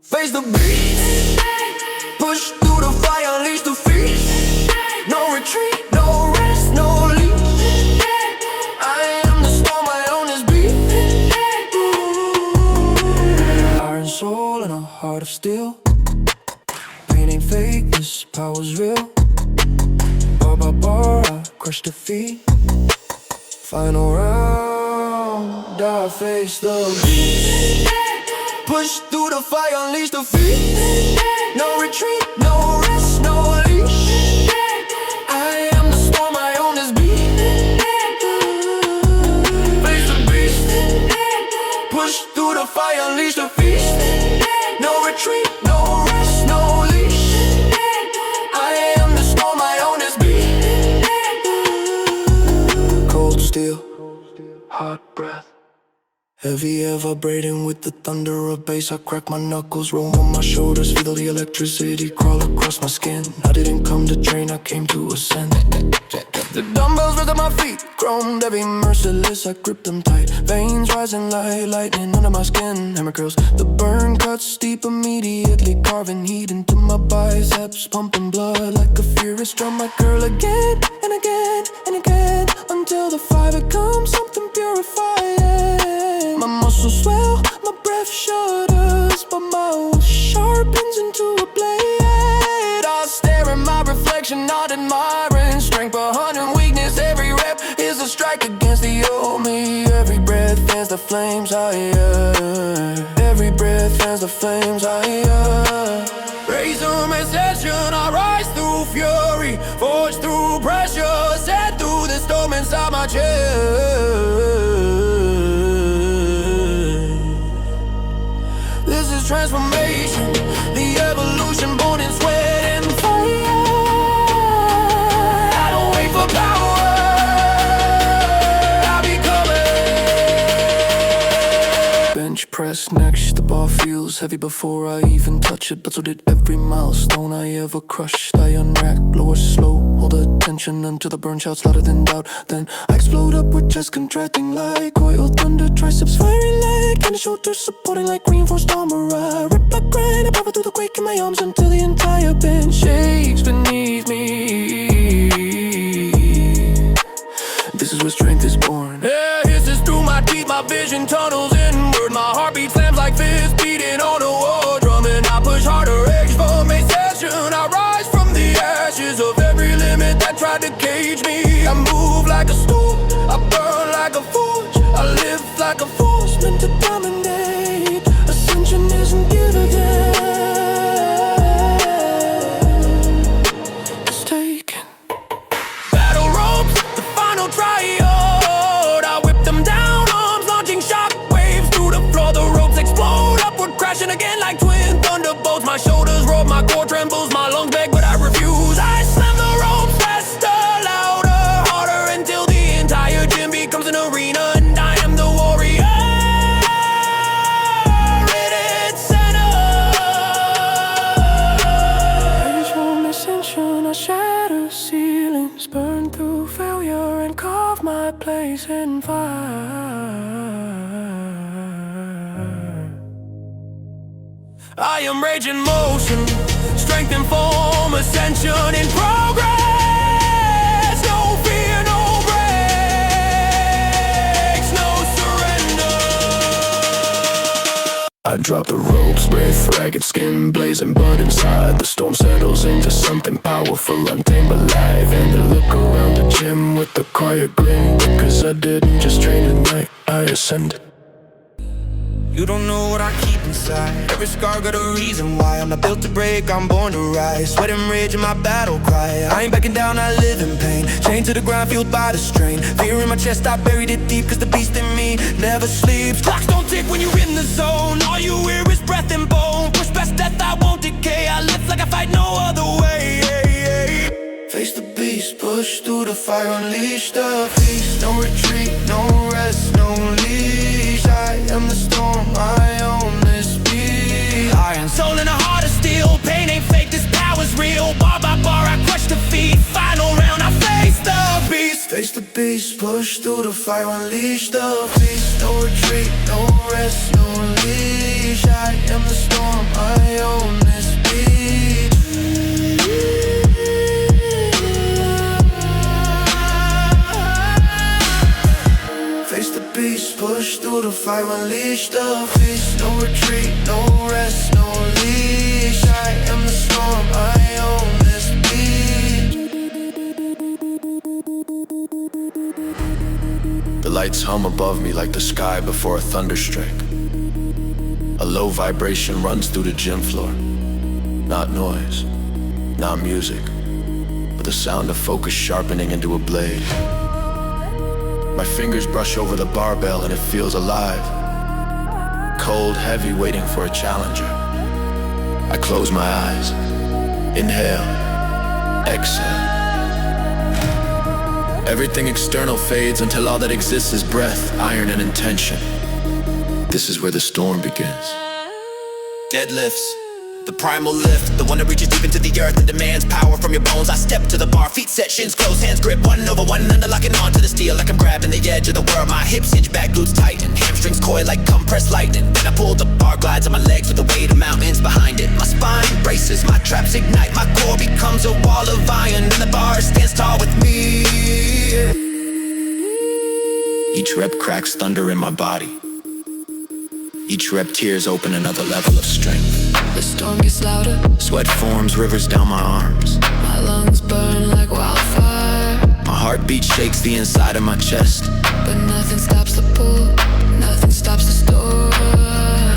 Face the beast, push through the fire, unleash the feast. No retreat, no rest, no leash. I am the storm, I own this beat. Iron soul and a heart of steel. Pain ain't fake, this power's real. Bar by bar, I crush defeat. Final round, I face the beast. Push through the fire, unleash the feast. No retreat, no rest, no leash. I am the storm, I own this beat. Face the beast. Push through the fire, unleash the feast. No retreat, no rest, no leash. I am the storm, I own this beat. Cold steel, hot breath. Heavy air vibrating with the thunder of bass. I crack my knuckles, roll on my shoulders, feel the electricity crawl across my skin. I didn't come to train, I came to ascend. The dumbbells rest at my feet, chromed heavy, merciless, I grip them tight. Veins rising like lightning under my skin. Hammer curls, the burn cuts deep immediately, carving heat into my biceps, pumping blood like a furious drum. I curl again and again and again, until the fire becomes something purifying. My muscles swell, my breath shudders, but my will sharpens into a blade. I stare at my reflection, not admiring strength, but hunting weakness. Every rep is a strike against the old me. Every breath fans the flames higher. Every breath fans the flames higher. Razor ascension, I rise through fury, forge through pressure, set through the storm inside my chest. This is transformation, the evolution born in sweat and fire. I don't wait for power, I become it. Bench press next, the bar feels heavy before I even touch it, but so did every milestone I ever crushed. I unrack, lower slow, hold attention until the burn shouts louder than doubt. Then I explode up with chest contracting like oil thunder, triceps firing like and the shoulders supporting like reinforced armor. I rip like grind, I power through the quake in my arms until the entire bench shakes beneath me. This is where strength is born. Yeah, hisses through my teeth, my vision tunnels inward. My heartbeat slams like fists beating on a war drum. And I push harder, edge for my session. I rise from the ashes of every limit that tried to cage me. I move like a stool, I burn like a forge, I live like a force meant to dominate. Ascension isn't given, it's taken. Battle ropes, the final triode. I whip them down, arms launching shock waves through the floor. The ropes explode, upward crashing again like twin thunderbolts. My shoulders roll, my core trembles, my lungs beg, but I refuse. I slam the ropes faster, louder, harder, until the entire gym becomes an arena. And I am the warrior in its center. Rage from ascension, I shatter ceilings, burn through failure and carve my place in fire. I am rage in motion, strength in form, ascension in progress. No fear, no breaks, no surrender. I drop the ropes, breath, ragged skin blazing, but inside the storm settles into something powerful, untamed, alive. And I look around the gym with a quiet grin, because I didn't just train at night, I ascended. You don't know what I keep inside. Every scar got a reason why. I'm not built to break, I'm born to rise. Sweat and rage in my battle cry. I ain't backing down, I live in pain. Chained to the ground, fueled by the strain. Fear in my chest, I buried it deep, cause the beast in me never sleeps. Clocks don't tick when you're in the zone. All you hear is breath and bone. Push past death, I won't decay. I live like I fight no other way. Face the beast, push through the fire, unleash the beast. No retreat, no rest, no leash. I am the storm, I own this beat. Iron soul in a heart of steel. Pain ain't fake, this power's real. Bar by bar, I crush defeat. Final round, I face the beast. Face the beast, push through the fire, unleash the beast. No retreat, no rest, no leash. I am the storm, I fight, unleash the beast. No retreat, no rest, no leash. I am the storm, I own this beat. The lights hum above me like the sky before a thunderstrike. A low vibration runs through the gym floor. Not noise, not music, but the sound of focus sharpening into a blade. My fingers brush over the barbell and it feels alive. Cold, heavy, waiting for a challenger. I close my eyes, inhale, exhale. Everything external fades until all that exists is breath, iron, and intention. This is where the storm begins. Deadlifts, the primal lift, the one that reaches deep into the earth and demands power from your bones. I step to the bar, feet set, shins closed, hands grip one over one, underlocking onto the steel like I'm grabbing the edge of the world. My hips hinge back, glutes tighten, hamstrings coil like compressed lightning. Then I pull the bar, glides on my legs with the weight of mountains behind it. My spine braces, my traps ignite, my core becomes a wall of iron, and the bar stands tall with me. Each rep cracks thunder in my body. Each rep tears open another level of strength. The storm gets louder, Sweat forms rivers down my arms. my lungs burn like wildfire. My heartbeat shakes the inside of my chest. But nothing stops the pull, nothing stops the storm.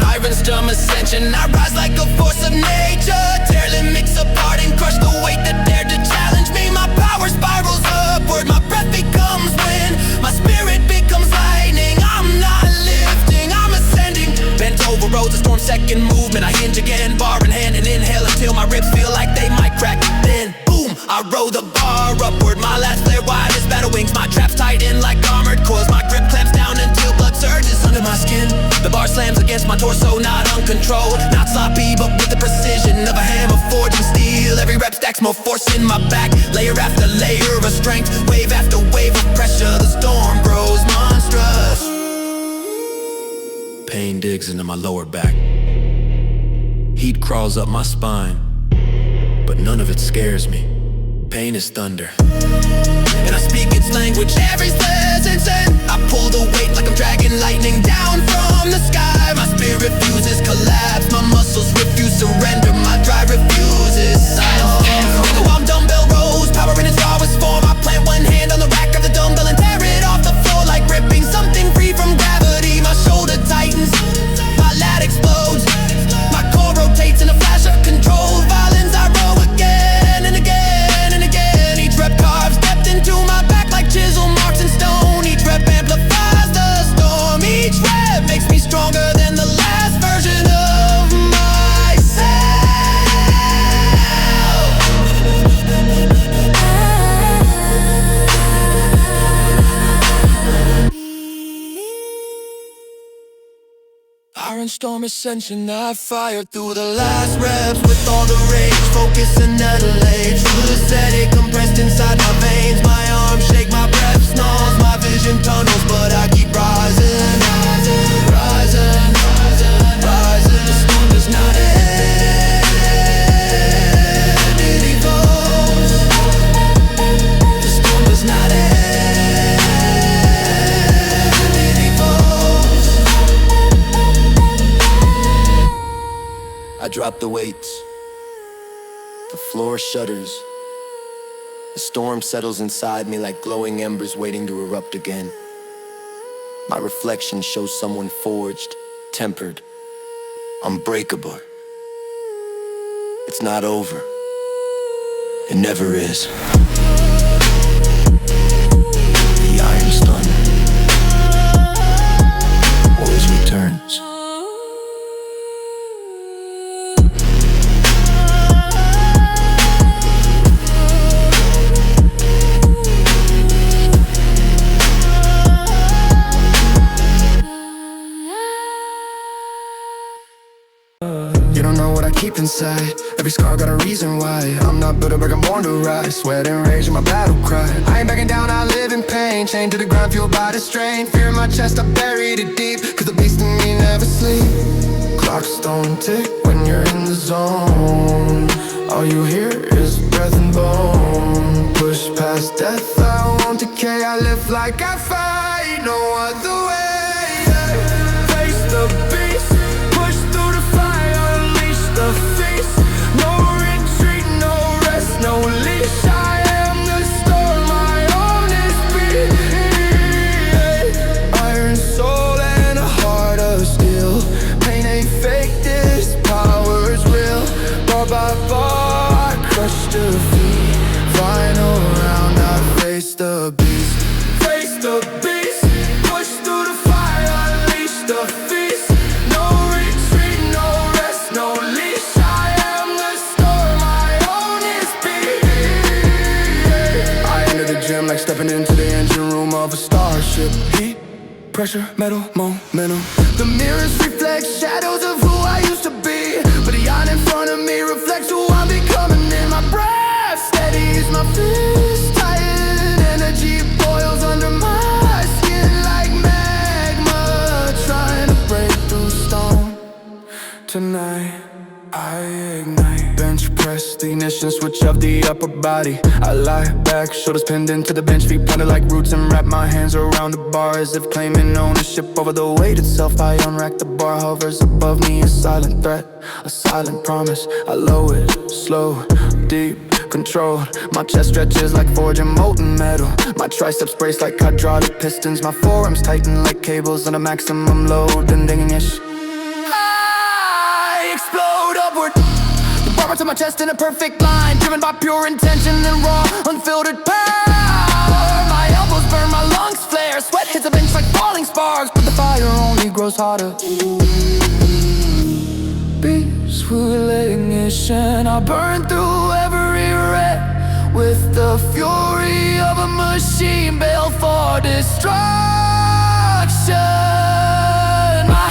Iron storm ascension, I rise like a force of nature. Tear limits apart and crush the weight that dared to challenge me. My power spirals upward, my breath becomes wind, my spirit becomes lightning. I'm not lifting, I'm ascending. Bent over roads, a storm second movement. I hinge again, bar in hand and inhale until my ribs feel like they might crack. Then boom, I roll the bar upward. My last flare wide as battle wings. My traps tighten like armored coils. My grip clamps down until blood surges under my skin. The bar slams against my torso, not uncontrolled, not sloppy, but with the precision of a hammer forging steel. Every rep stacks more force in my back, layer after layer of strength, wave after wave of pressure. The storm grows monstrous. Pain digs into my lower back. Heat crawls up my spine, but none of it scares me. Pain is thunder, and I speak its language. Every presence, and I pull the weight like I'm dragging lightning down from the sky. My spirit refuses collapse, my muscles refuse surrender, my drive refuses silence. Go on dumbbell rows, power in its rawest form. I plant one hand on the rack of the dumbbell and tear it off the floor like ripping something free from gravity. My shoulder tightens, my lat explodes, my core rotates in a flash of control. Violence I row again and again and again. Each rep carves depth into my back like chisel marks in stone. Each rep amplifies the storm. Each rep makes me stronger than the last version of myself. Iron storm ascension, I fire through the last reps with all the rage, focus and adelaide. Through the steady compressed inside my veins. My arms shake, my breath snarls, my vision tunnels, but I keep rising, rising, rising, rising, rising. The storm does not end, it evolves. The storm does not end, it evolves. I drop the weights. The floor shudders. The storm settles inside me like glowing embers waiting to erupt again. My reflection shows someone forged, tempered, unbreakable. It's not over. It never is. The iron thunder always returns. You don't know what I keep inside. Every scar got a reason why. I'm not built to break, I'm born to rise. Sweat and rage in my battle cry. I ain't backing down, I live in pain. Chained to the ground, fueled by the strain. Fear in my chest, I buried it deep, cause the beast in me never sleep. Clocks don't tick when you're in the zone. All you hear is breath and bone. Push past death, I won't decay. I live like I fight, no other way. defeat. Final round, I face the beast. Face the beast. Push through the fire, unleash the feast. No retreat, no rest, no leash. I am the storm, I own its beat. I enter the gym like stepping into the engine room of a starship. Heat, pressure, metal, momentum. The mirrors reflect shadows of who I used to be, but the eye in front of me reflects who I'm becoming. In my breath steadies my fist tighten. Energy boils under my skin like magma, trying to break through stone. Tonight I ignite. Bench press, the ignition switch of the upper body. I lie back, shoulders pinned into the bench, feet planted like roots, and wrap my hands around the bar as if claiming ownership over the weight itself. I unrack the bar, hovers above me, a silent threat, a silent promise. I lower it, slow, deep, controlled. My chest stretches like forging molten metal. My triceps brace like hydraulic pistons. My forearms tighten like cables on a maximum load. And ding-ish, I explode upward. The bar to my chest in a perfect line, driven by pure intention and raw, unfiltered power. My elbows burn, my lungs flare. Sweat hits the bench like falling sparks, but the fire only grows hotter. Peaceful ignition, I burn through every red with the fury of a machine built for destruction. My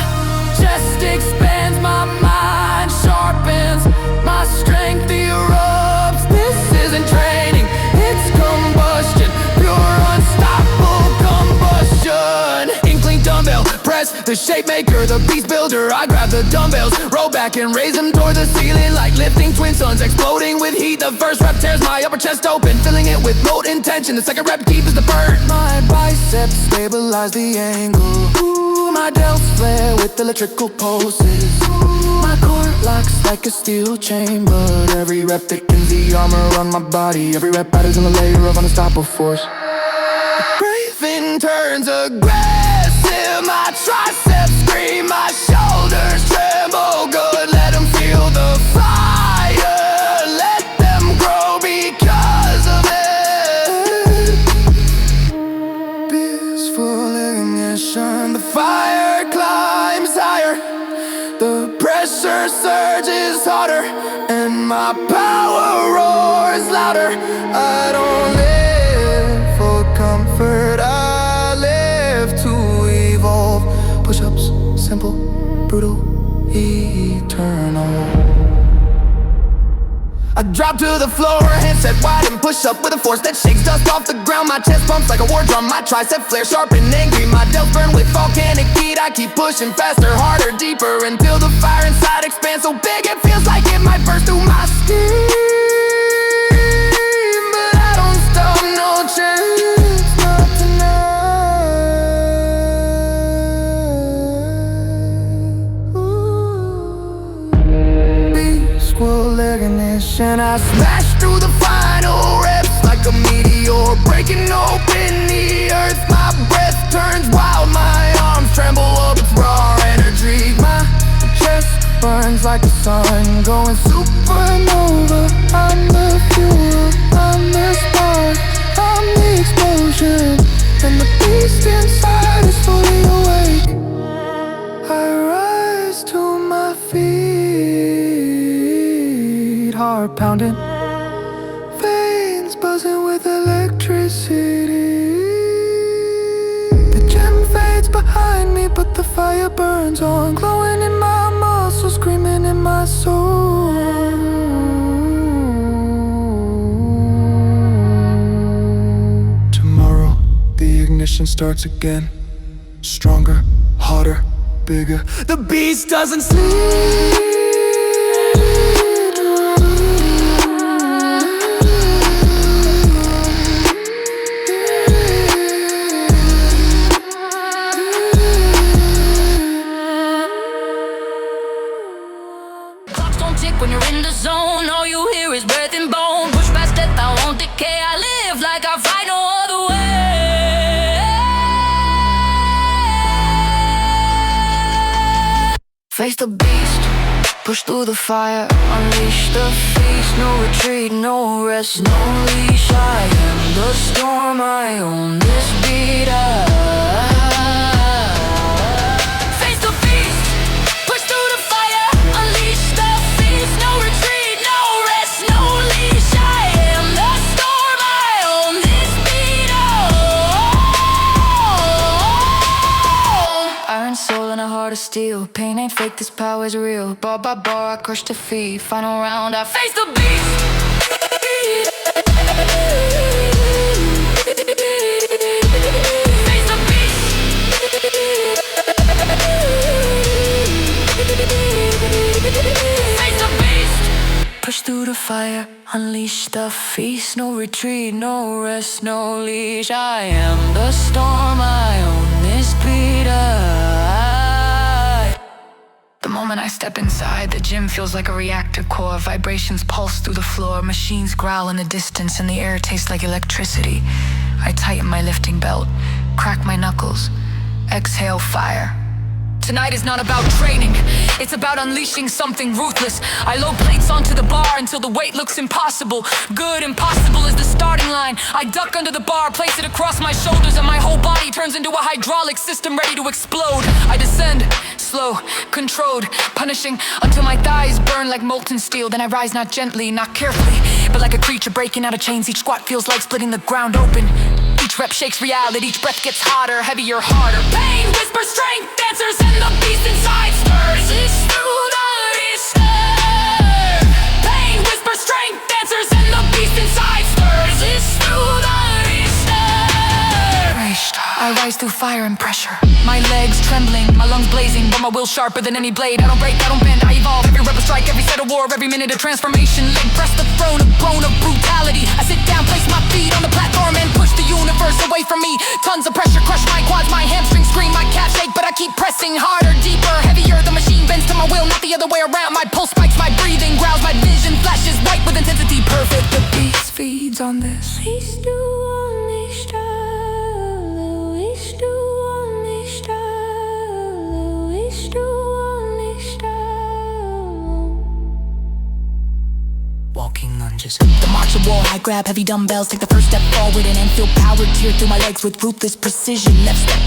chest expands, my mind sharpens, my strength erupts. This isn't training, it's combustion, pure unstoppable combustion. Inkling dumbbell press, the shape maker, the beast builder. I grab the dumbbells, roll back and raise them toward the ceiling like lifting twin suns, exploding with heat. The first rep tears my upper chest open, filling it with molten tension. The second rep keeps the burn. My biceps stabilize the angle. Ooh, my delts flare with electrical pulses. My core locks like a steel chain, but every rep thickens the armor on my body. Every rep adds in a layer of unstoppable force. Breathing turns aggressive. My triceps scream, my shoulders tremble. Good, let them feel the fire. Let them grow because of it. Peaceful ignition, the fire climbs higher. The pressure surges harder, and my power roars louder. I don't live for comfort, I live to evolve. Push-ups, simple, brutal, eternal. I drop to the floor, hands set wide and push up with a force that shakes dust off the ground. My chest pumps like a war drum, my tricep flare sharp and angry. My delts burn with volcanic heat. I keep pushing faster, harder, deeper, until the fire inside expands so big it feels like it might burst through my skin. But I don't stop, no chance, not tonight. Beast will ignition, I smash through the final reps like a meteor, breaking open the earth. My breath turns wild, my arms tremble up, it's raw energy. My chest burns like the sun, going supernova. I'm the fuel, I'm the spark, I'm the explosion, and the beast inside is fully awake. I rise to my feet, heart pounding, veins buzzing with electricity. The gym fades behind me, but the fire burns on, glowing in my muscles, screaming in my soul. Tomorrow, the ignition starts again. Stronger, harder, bigger. The beast doesn't sleep. When you're in the zone, all you hear is breath and bone. Push past death, I won't decay. I live like I fight no other way. Face the beast, Push through the fire, unleash the feast. No retreat, no rest, no leash. I am the storm, I own this beat. Face the beast, push through the fire, unleash the feast. No retreat, no rest, no leash. I am the storm, I own this beat. Iron soul and a heart of steel. Pain ain't fake, this power's real. Bar by bar, I crush defeat. Final round, I face the beast. Face the beast. Face the beast. Push through the fire, unleash the feast. No retreat, no rest, no leash. I am the storm, I own this beat. The moment I step inside, the gym feels like a reactor core. Vibrations pulse through the floor, machines growl in the distance, and the air tastes like electricity. I tighten my lifting belt, crack my knuckles, exhale fire. Tonight is not about training, it's about unleashing something ruthless. I load plates onto the bar until the weight looks impossible. Good, impossible is the starting line. I duck under the bar, place it across my shoulders, and my whole body turns into a hydraulic system ready to explode. I descend, slow, controlled, punishing until my thighs burn like molten steel. Then I rise not gently, not carefully, but like a creature breaking out of chains. Each squat feels like splitting the ground open. Each rep shakes reality, each breath gets hotter, heavier, harder. Pain whispers strength, dancers, and the beast inside stirs. It's through the Easter. Pain whispers strength, dancers, and the beast inside stirs. It's through the Easter. I rise through fire and pressure, my legs trembling, my lungs blazing, but my will sharper than any blade. I don't break, I don't bend, I evolve. Every rebel strike, every set of war, every minute of transformation. Leg press the throne, a bone of brutality. I sit down, place my feet on the platform, and push the universe away from me. Tons of pressure, crush my quads, my hamstrings scream, my calves shake, but I keep pressing harder, deeper, heavier. The machine bends to my will, not the other way around. My pulse spikes, my breathing growls, my vision flashes white with intensity perfect. The beast feeds on this. Please do unleash the walking lunges. The march of war, I grab heavy dumbbells, take the first step forward and feel power tear through my legs with ruthless precision. Left step,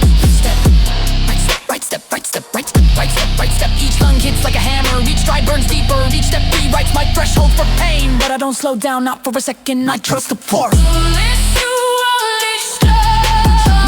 right step, right step, right step, right step, right step, right step. Each lung hits like a hammer, each stride burns deeper, each step rewrites my threshold for pain. But I don't slow down, not for a second, I trust the force.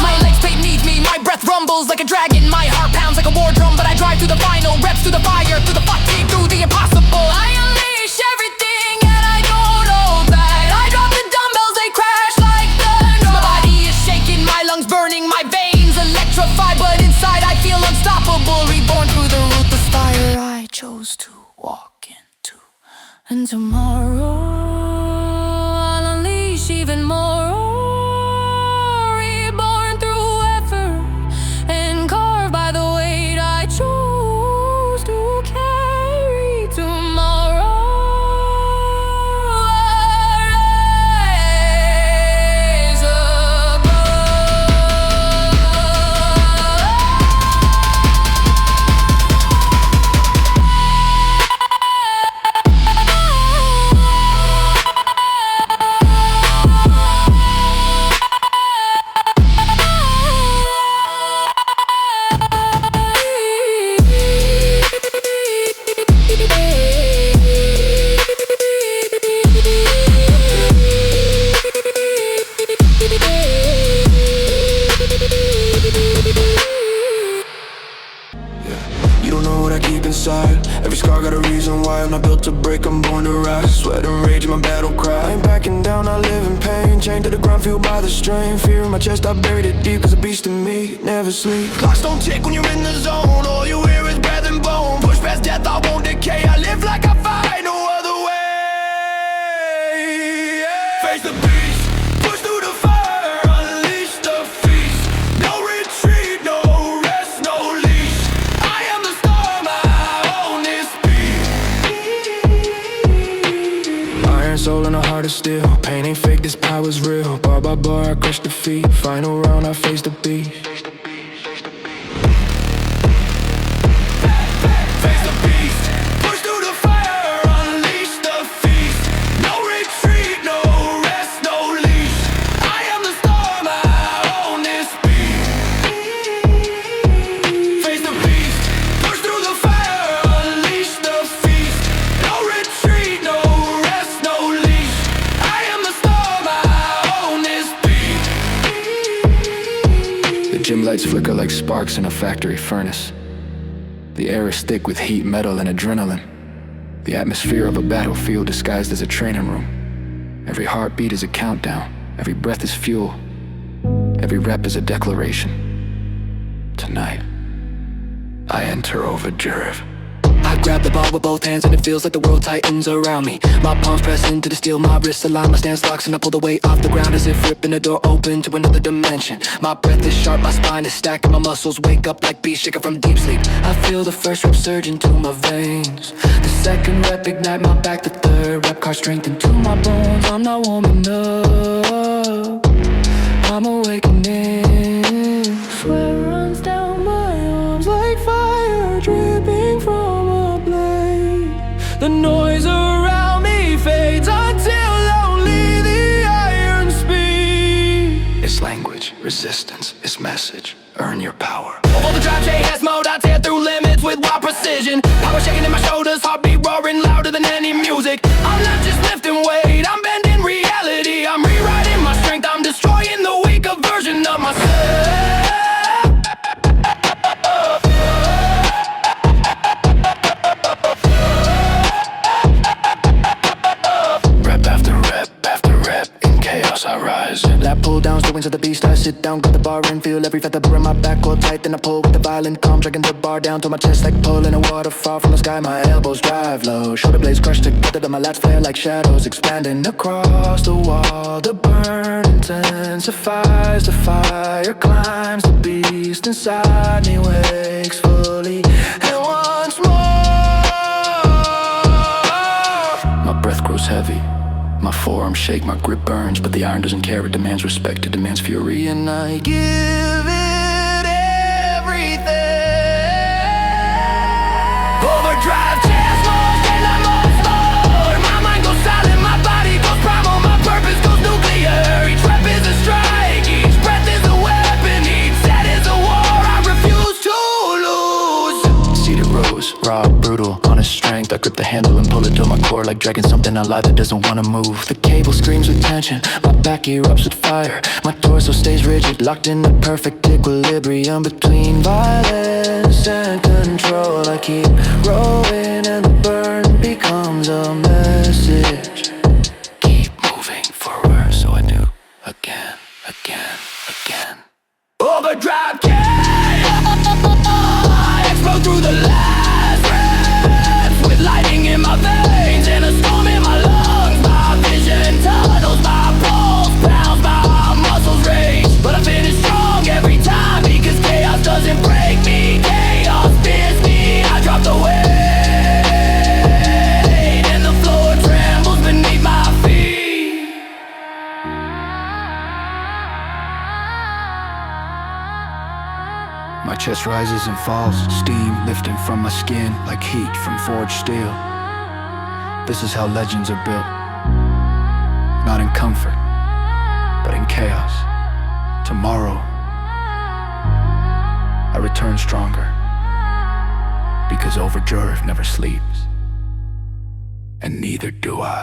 My legs beneath me, my breath rumbles like a dragon, my heart pounds like a war drum. But I drive through the final reps, through the fire, through the fatigue, through the impossible. I unleash everything and I don't hold back. I drop the dumbbells, they crash like thunder. My body is shaking, my lungs burning, my veins electrified, but inside I feel unstoppable. Reborn through the ruthless fire I chose to walk into. And tomorrow I'll unleash even more. Reborn through effort and carved by the weight I chose to carry. Tomorrow rise You don't know what I keep inside. Every scar got a reason why. I'm not built to break, I'm born to rise. Sweat and rage, my battle cry. I ain't backing down, I live in pain. Chained to the ground, fueled by the strain. Fear in my chest, I buried it deep. Cause the beast in me never sleep. Clocks don't tick when you're in the zone. All you hear is breath and bone. Push past death, I won't decay. I live like I fight, no other way. Face the beast, push through the fire, unleash the feast. No retreat, no rest, no leash. I am the storm, I own this beat. Iron soul and a heart of steel. Pain ain't fake, this power's real. Bar by bar, I crush defeat. Final round, I face the beast. Face the beast, push through the flicker like sparks in a factory furnace. The air is thick with heat, metal, and adrenaline. The atmosphere of a battlefield disguised as a training room. Every heartbeat is a countdown. Every breath is fuel. Every rep is a declaration. Tonight, I enter overdrive. I grab the ball with both hands and it feels like the world tightens around me. My palms press into the steel, my wrists align, my stance locks, and I pull the weight off the ground as if ripping a door open to another dimension. My breath is sharp, my spine is stacked, and my muscles wake up like beasts shaken from deep sleep. I feel the first rep surge into my veins. The second rep ignite my back, the third rep car strength into my bones. I'm not warming up, I'm awakening. Sweat runs down my arms like fire dripping from a blade. The noise around me fades until only the iron speaks. It's language, resistance, it's message. Earn your power. Over the drive, JS mode, I tear through limits with wild precision. Power shaking in my shoulders, heartbeat roaring louder than any music. I'm not just lifting weight, I'm bending reality. I'm rewriting my strength, I'm destroying the weaker version of myself. Rep after rep after rep, in chaos I rise. Lap pull downs, the wings of the beast. I sit down, grab the bar and feel every feather burn my back hold tight. Then I pull with the violent calm, dragging the bar down to my chest like pulling a waterfall from the sky. My elbows drive low, shoulder blades crush together, then my lats flare like shadows expanding across the wall. The burn intensifies, the fire climbs, the beast inside me wakes fully. And once more, My breath grows heavy. My forearms shake, my grip burns, but the iron doesn't care. It demands respect, it demands fury, and I give it everything. Overdrive, chest mode, and I'm on mode. My mind goes silent, my body goes primal, my purpose goes nuclear. Each rep is a strike, each breath is a weapon, each set is a war I refuse to lose. seated rose, raw, brutal, honest strength. I grip the handle and pull it to my core like dragging something alive that doesn't wanna move. The cable screams with tension, my back erupts with fire. My torso stays rigid, locked in the perfect equilibrium between violence and control. I keep rowing and the burn becomes a message. Keep moving forward, so I do again, again, again. Overdrive, I explode through the last reps with lightning in my veins and a storm in my lungs. My vision tunnels, my pulse pounds, my muscles rage. But I finish strong every time because chaos doesn't break me. Chaos spins me, I drop the weight and the floor trembles beneath my feet. My chest rises and falls, steam lifting from my skin like heat from forged steel. This is how legends are built, not in comfort, but in chaos. Tomorrow, I return stronger, because overdrive never sleeps, and neither do I.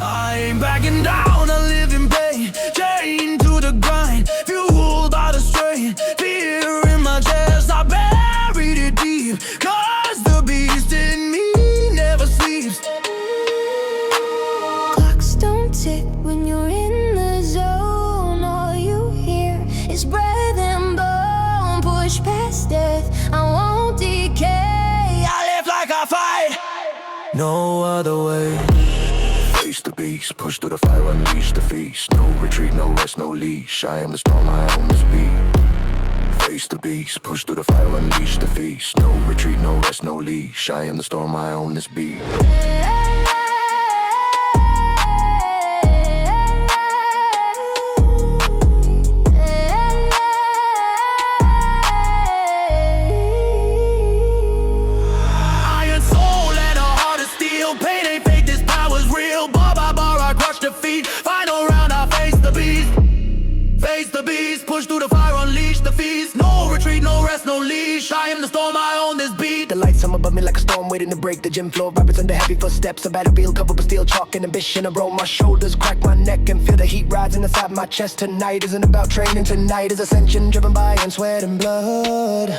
I ain't backing down, I live in pain, chained to the grind, fueled by the strain. Fear in my chest, I buried it deep, cause the beast in me never sleeps. Clocks don't tick when you're in the zone. All you hear is breath and bone. Push past death, I won't decay. I live like I fight, no other way. Face the beast, push through the fire, unleash the feast. No retreat, no rest, no leash. I am the storm, I own this beat. Face the beast, push through the fire, unleash the feast. No retreat, no rest, no leash. I am the storm, I own this beat. beast. Push through the fire, unleash the feast. No retreat, no rest, no leash. I am the storm, I own this beat. The lights come above me like a storm waiting to break the gym floor. Rappers under heavy footsteps, a battlefield covered with steel chalk and ambition. I roll my shoulders, crack my neck and feel the heat rising inside my chest. Tonight isn't about training, tonight is ascension, driven by iron, sweat and blood.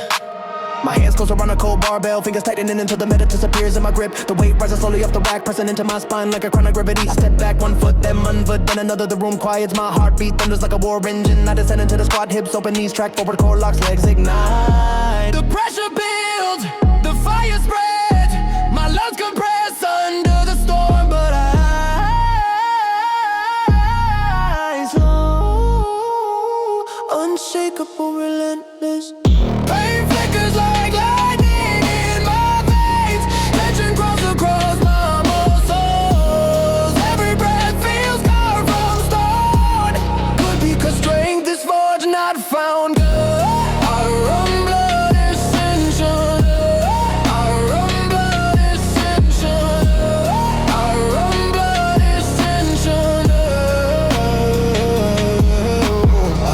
My hands close around a cold barbell, fingers tightening until the metal disappears in my grip. The weight rises slowly off the rack, pressing into my spine like a crown of gravity. I step back 1 foot, then 1 foot, then another. The room quiets, my heartbeat thunders like a war engine. I descend into the squat, hips open, knees track forward, core locks, legs ignite. The pressure builds, the fire spreads. My lungs compress under the storm, but I slow, Unshakable, relentless. pain flickers like lightning in my veins. Tension crawls across my muscles. Every breath feels carved from stone. Could be 'cause strength is forged, not found. I run blood ascension. I run blood ascension. I run blood ascension.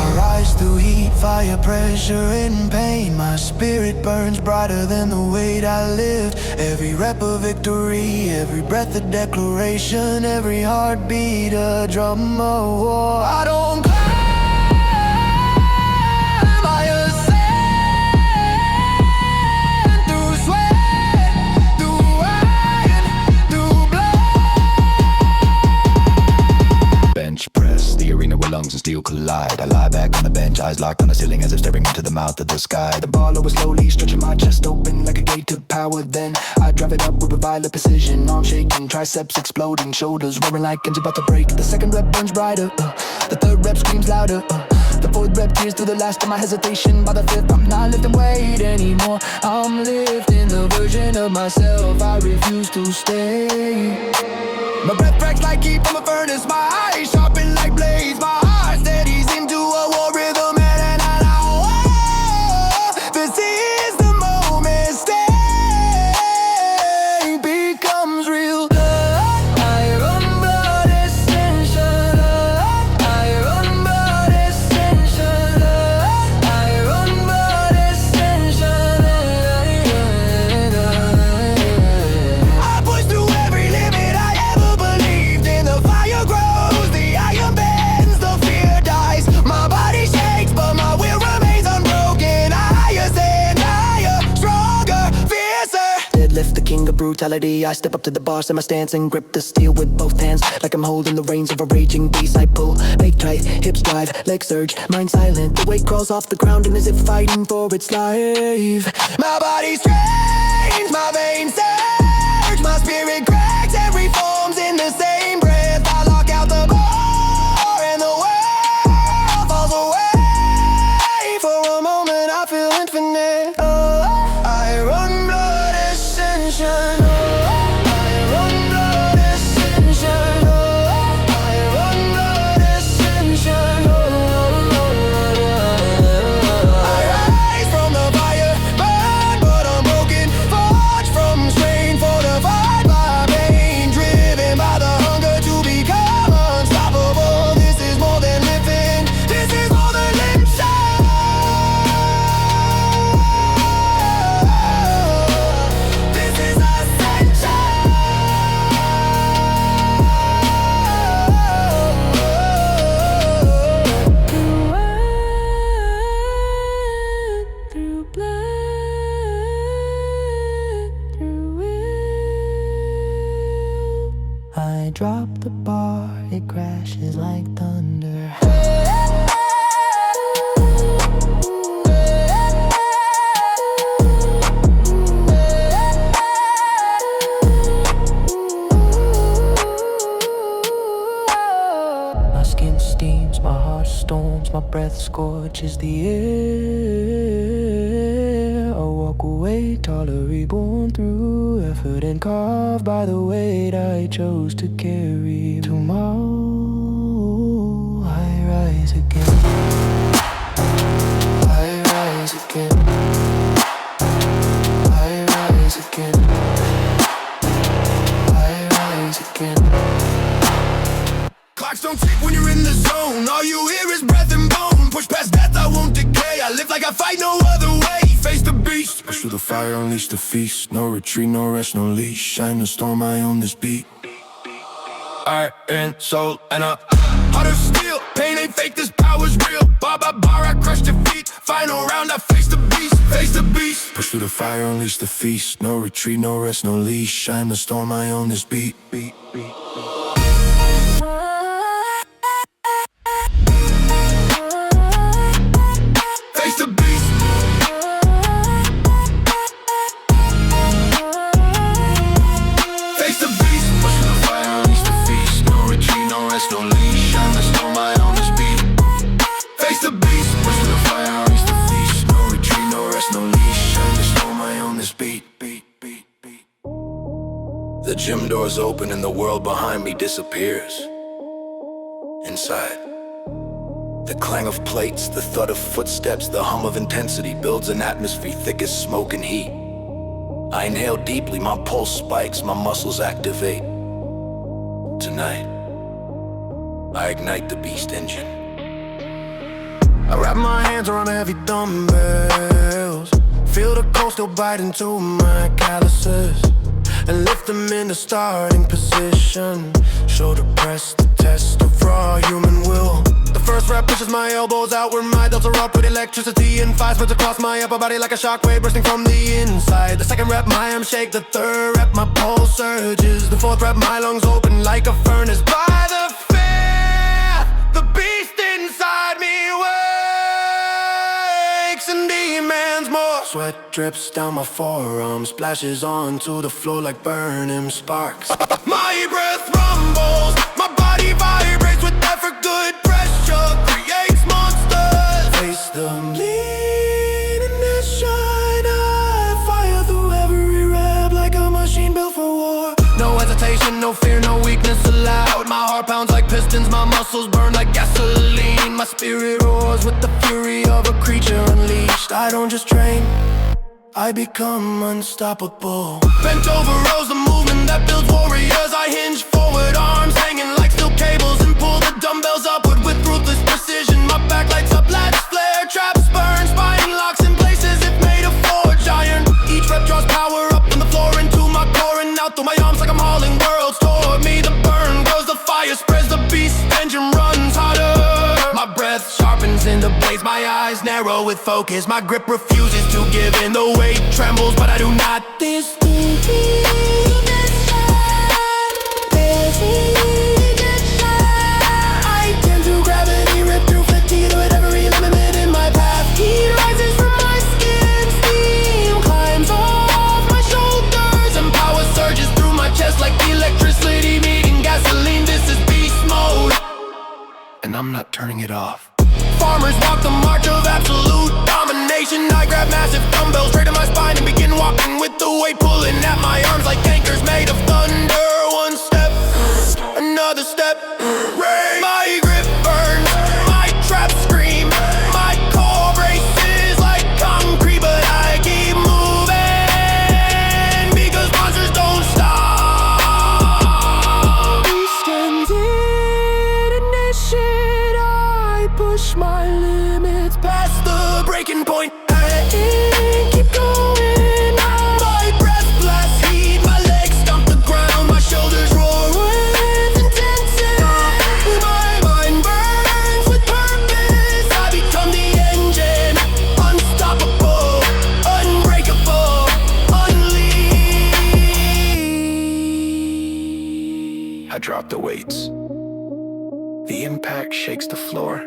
I rise through heat, fire, pressure, and pain. My spirit burns brighter than the weight I lift. Every rep a victory, every breath a declaration, every heartbeat a drum of war. I don't climb, I ascend through sweat, through iron, through blood. Bench press, the arena where lungs and steel collide. I lie back on the bench, eyes locked on the ceiling as if staring into the mouth of the sky. The bar lowers slowly, stretching my chest open like a gate to power. Then I drive it up with a violent precision. Arms shaking, triceps exploding, shoulders roaring like engine about to break. The second rep burns brighter, the third rep screams louder. The fourth rep tears through the last of my hesitation. By the fifth, I'm not lifting weight anymore. I'm lifting the version of myself I refuse to stay. My breath cracks like heat from a furnace. My eyes sharpen like blades. My heart steadies into a war rhythm. And I know this is the moment. Stay becomes real. I run blood ascension. I run blood ascension. I run blood ascension. I push through every limit I ever believed in. The fire grows, the iron bends, the fear dies. My body shakes, but my will remains unbroken. I ascend higher, stronger, fiercer. Deadlift, the king of brutality. I step up to the bar, set my stance and grip the steel with both hands like I'm holding the reins of a raging beast. I pull, make tight, hips drive, legs surge, mind silent. The weight crawls off the ground and as if fighting for its life. My body strains, my veins surge, my spirit cracks and reforms in the same breath. I lock out the bar and the world falls away. For a moment I feel infinite. I run blood ascension. I run blood ascension. I run blood ascension. I rise from the fire, burn but unbroken, forged from strain, fortified by pain, driven by the hunger to become unstoppable. This is more than living, this is more than living. This is ascension. Through blood, through will. I drop the bar, it crashes like thunder. My skin steams, my heart storms, my breath scorches the air. I walk away, taller, reborn through effort and carved by the weight I chose to carry. Tomorrow I rise again. I rise again. I rise again. I rise again. Clocks don't tick when you're in the zone. All you hear is breath and bone. Push past fight no other way. Face the beast, push through the fire, unleash the feast. No retreat, no rest, no leash. Shine the storm, I own this beat. Iron and soul and a heart of steel. Pain ain't fake, this power's real. Bar by bar, I crush your feet. Final round, I face the beast, face the beast. Push through the fire, unleash the feast. No retreat, no rest, no leash. Shine the storm, I own this beat. Beat, beat. Face the beast. Face the beast. Push through the fire, unleash the feast. No retreat, no rest, no leash. Shine the storm, I own this beat. Face the beast. Push through the fire, unleash the feast. No retreat, no rest, no leash. Shine the storm, I own this beat. Beat, beat, beat. The gym doors open and the world behind me disappears. Inside, the clang of plates, the thud of footsteps, the hum of intensity builds an atmosphere thick as smoke and heat. I inhale deeply, my pulse spikes, my muscles activate. Tonight, I ignite the beast engine. I wrap my hands around heavy dumbbells, feel the cold still bite into my calluses, and lift them in the starting position. Shoulder press, the test of raw human will. The first rep pushes my elbows outward, my delts are up with electricity and fire spreads across my upper body like a shockwave bursting from the inside. The second rep, my arms shake. The third rep, my pulse surges. The fourth rep, my lungs open like a furnace. By the fifth, the beast inside me wakes and demands more. Sweat drips down my forearms, splashes onto the floor like burning sparks. My breath rumbles, my body vibrates with effort. Good pressure creates monsters. Face them, lean in this shine. I fire through every rep like a machine built for war. No hesitation, no fear, no weakness allowed. My heart pounds like pistons, my muscles burn like gasoline. My spirit roars with the fury of a creature unleashed. I don't just train, I become unstoppable. Bent over rows, the movement that builds warriors. I hinge forward, arms hanging like steel cables, and pull the dumbbells upward with ruthless precision. My back lights up, lats flare, traps burn, spine locks in places if made of forged iron. Each rep draws power up from the floor into my core and out through my arms like I'm hauling worlds toward me. The burn grows, the fire spreads, the beast engine runs harder. My breath sharpens in the blades, my eyes narrow with focus. My grip refuses to give in, the weight trembles, but I do not. This deep I tend to gravity, rip through fatigue with every limit in my path. Heat rises from my skin, steam climbs off my shoulders, and power surges through my chest like electricity meeting gasoline. This is beast mode, And I'm not turning it off. farmers walk the march of absolute domination. I grab massive dumbbells straight to my spine and begin walking with the weight pulling at my arms like anchors made of thunder. One step, another step, my grip burns, my traps scream, my core braces like concrete, but I keep moving because monsters don't stop. Extended initiate, I push my limits past the breaking point. I keep going, my breath blasts heat, my legs stomp the ground, my shoulders roar with intensity. My mind burns with purpose, I become the engine, unstoppable, unbreakable, unleashed. I drop the weights. The impact shakes the floor.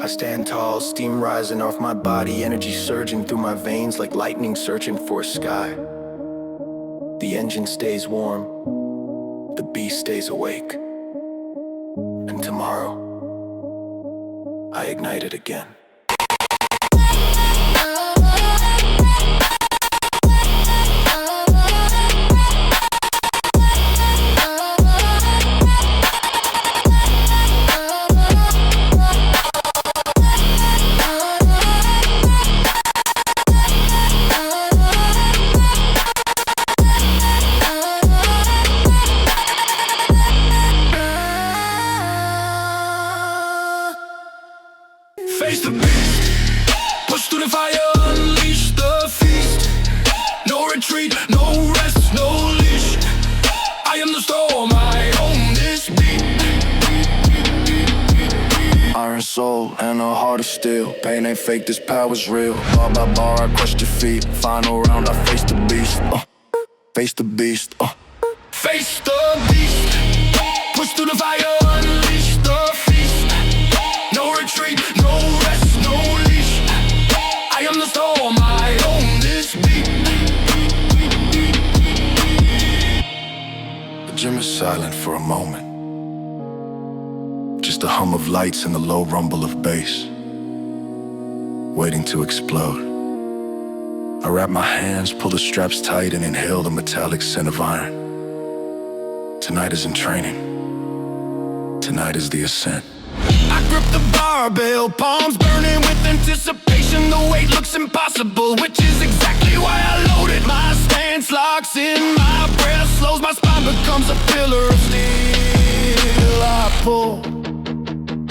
I stand tall, steam rising off my body, energy surging through my veins like lightning searching for a sky. The engine stays warm, the beast stays awake. And tomorrow, I ignite it again. Face the beast, the fire, unleash the feast. No retreat, no rest, no leash. I am the storm, I own this beat. Iron soul and a heart of steel. Pain ain't fake, this power's real. Bar by bar, I crush defeat. Final round, I face the beast. Face the beast. Face the beast. Push through the fire, unleash the feast. No retreat, no rest, no leash. I am the storm, I own this beat. The gym is silent for a moment. Just a hum of lights and the low rumble of bass, waiting to explode. I wrap my hands, pull the straps tight, and inhale the metallic scent of iron. Tonight isn't training. Tonight is the ascent. I grip the barbell, palms burning with anticipation. The weight looks impossible, which is exactly why I loaded. My stance locks in, my breath slows, my spine becomes a pillar of steel. I pull.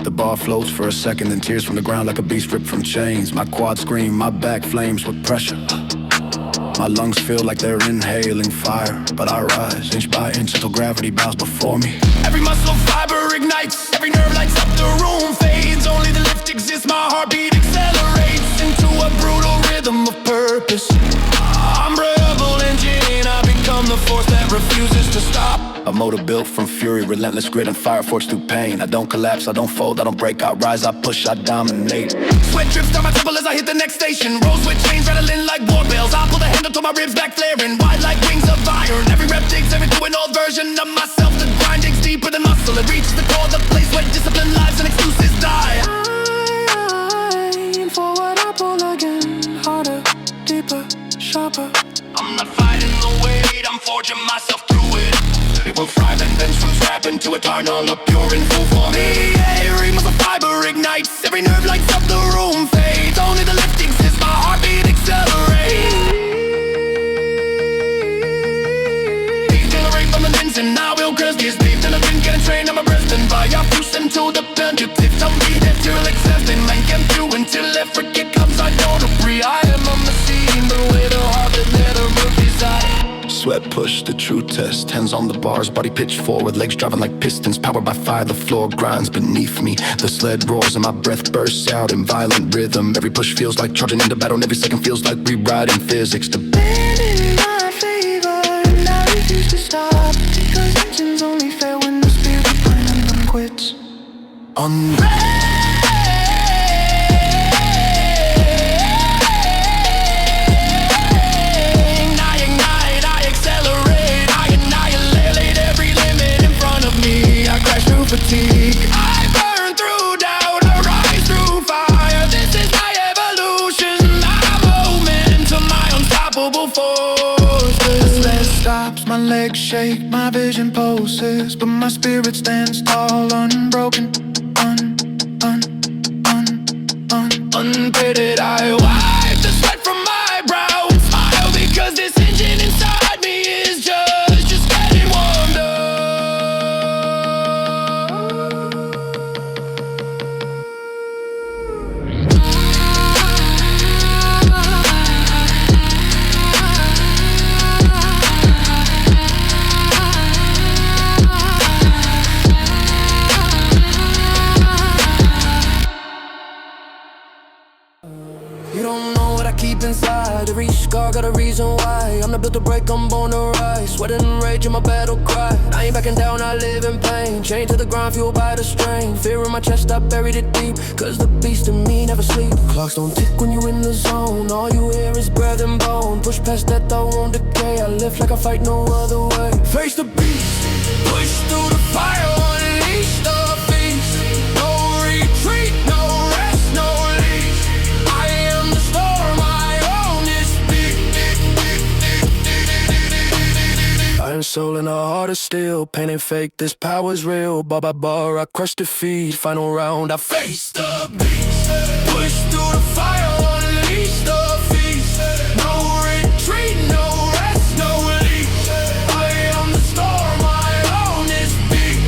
The bar floats for a second, then tears from the ground like a beast ripped from chains. My quads scream, my back flames with pressure. My lungs feel like they're inhaling fire, but I rise inch by inch until gravity bows before me. Every muscle fiber ignites, every nerve lights up, the room fades. Only the lift exists, my heartbeat accelerates into a brutal rhythm of purpose. I'm rebel engine, I become the force that refuses to stop. A motor built from fury, relentless grit and fire forged through pain. I don't collapse, I don't fold, I don't break, I rise, I push, I dominate. Sweat drips down my temple as I hit the next station. Rolls with chains rattling like war bells. I pull the handle till my ribs back flaring, wide like wings of iron. Every rep digs every to an old version of myself. The grind digs deeper than muscle, it reaches the core, the place where discipline lives and excuses die. I aim forward, I pull again, harder, deeper, sharper. I'm not fighting the weight, I'm forging myself through it. It will thrive and then from scrap into eternal, a pure and full form. Every muscle fiber ignites, every nerve lights up, the room fades. Only the lift exists, my heartbeat accelerates. Accelerate from the lens and I will curse this beef. Till I've been getting trained, I'm a breast and fire. Fuse into the pentative, don't be that till accepting. Man can do until every kick comes, I don't agree. I am on the scene, but with a heart that never will desire. Sweat push, the true test. Hands on the bars, body pitch forward, legs driving like pistons. Powered by fire, the floor grinds beneath me. The sled roars and my breath bursts out in violent rhythm. Every push feels like charging into battle, and every second feels like rewriting physics. The Bend in my favor, and I refuse to stop. Because engines only fail when the spirit behind them quits. Fatigue. I burn through doubt, I rise through fire. This is my evolution, my momentum, my unstoppable force. The sled stops, my legs shake, my vision pulses, but my spirit stands tall, unbroken, unpitted. I wipe the sweat from my brow and smile because this engine inside me is just getting warmed up. You don't know what I keep inside. Every scar got a reason why. I'm not built to break, I'm born to rise. Sweat and rage in my battle cry. I ain't backing down, I live in pain. Chained to the ground, fueled by the strain. Fear in my chest, I buried it deep. Cause the beast in me never sleep. Clocks don't tick when you in the zone. All you hear is breath and bone. Push past death, I won't decay. I live like I fight no other way. Face the beast, push through the fire, unleash the beast. No retreat, no rest, no leash. I am the storm, I own this beat. Iron soul and a heart of steel. Pain ain't fake, this power's real. Bar by bar, I crush defeat. Final round, I face the beast. Push through the fire, unleash the feast. No retreat, no rest, no leash. I am the storm, I own this beat.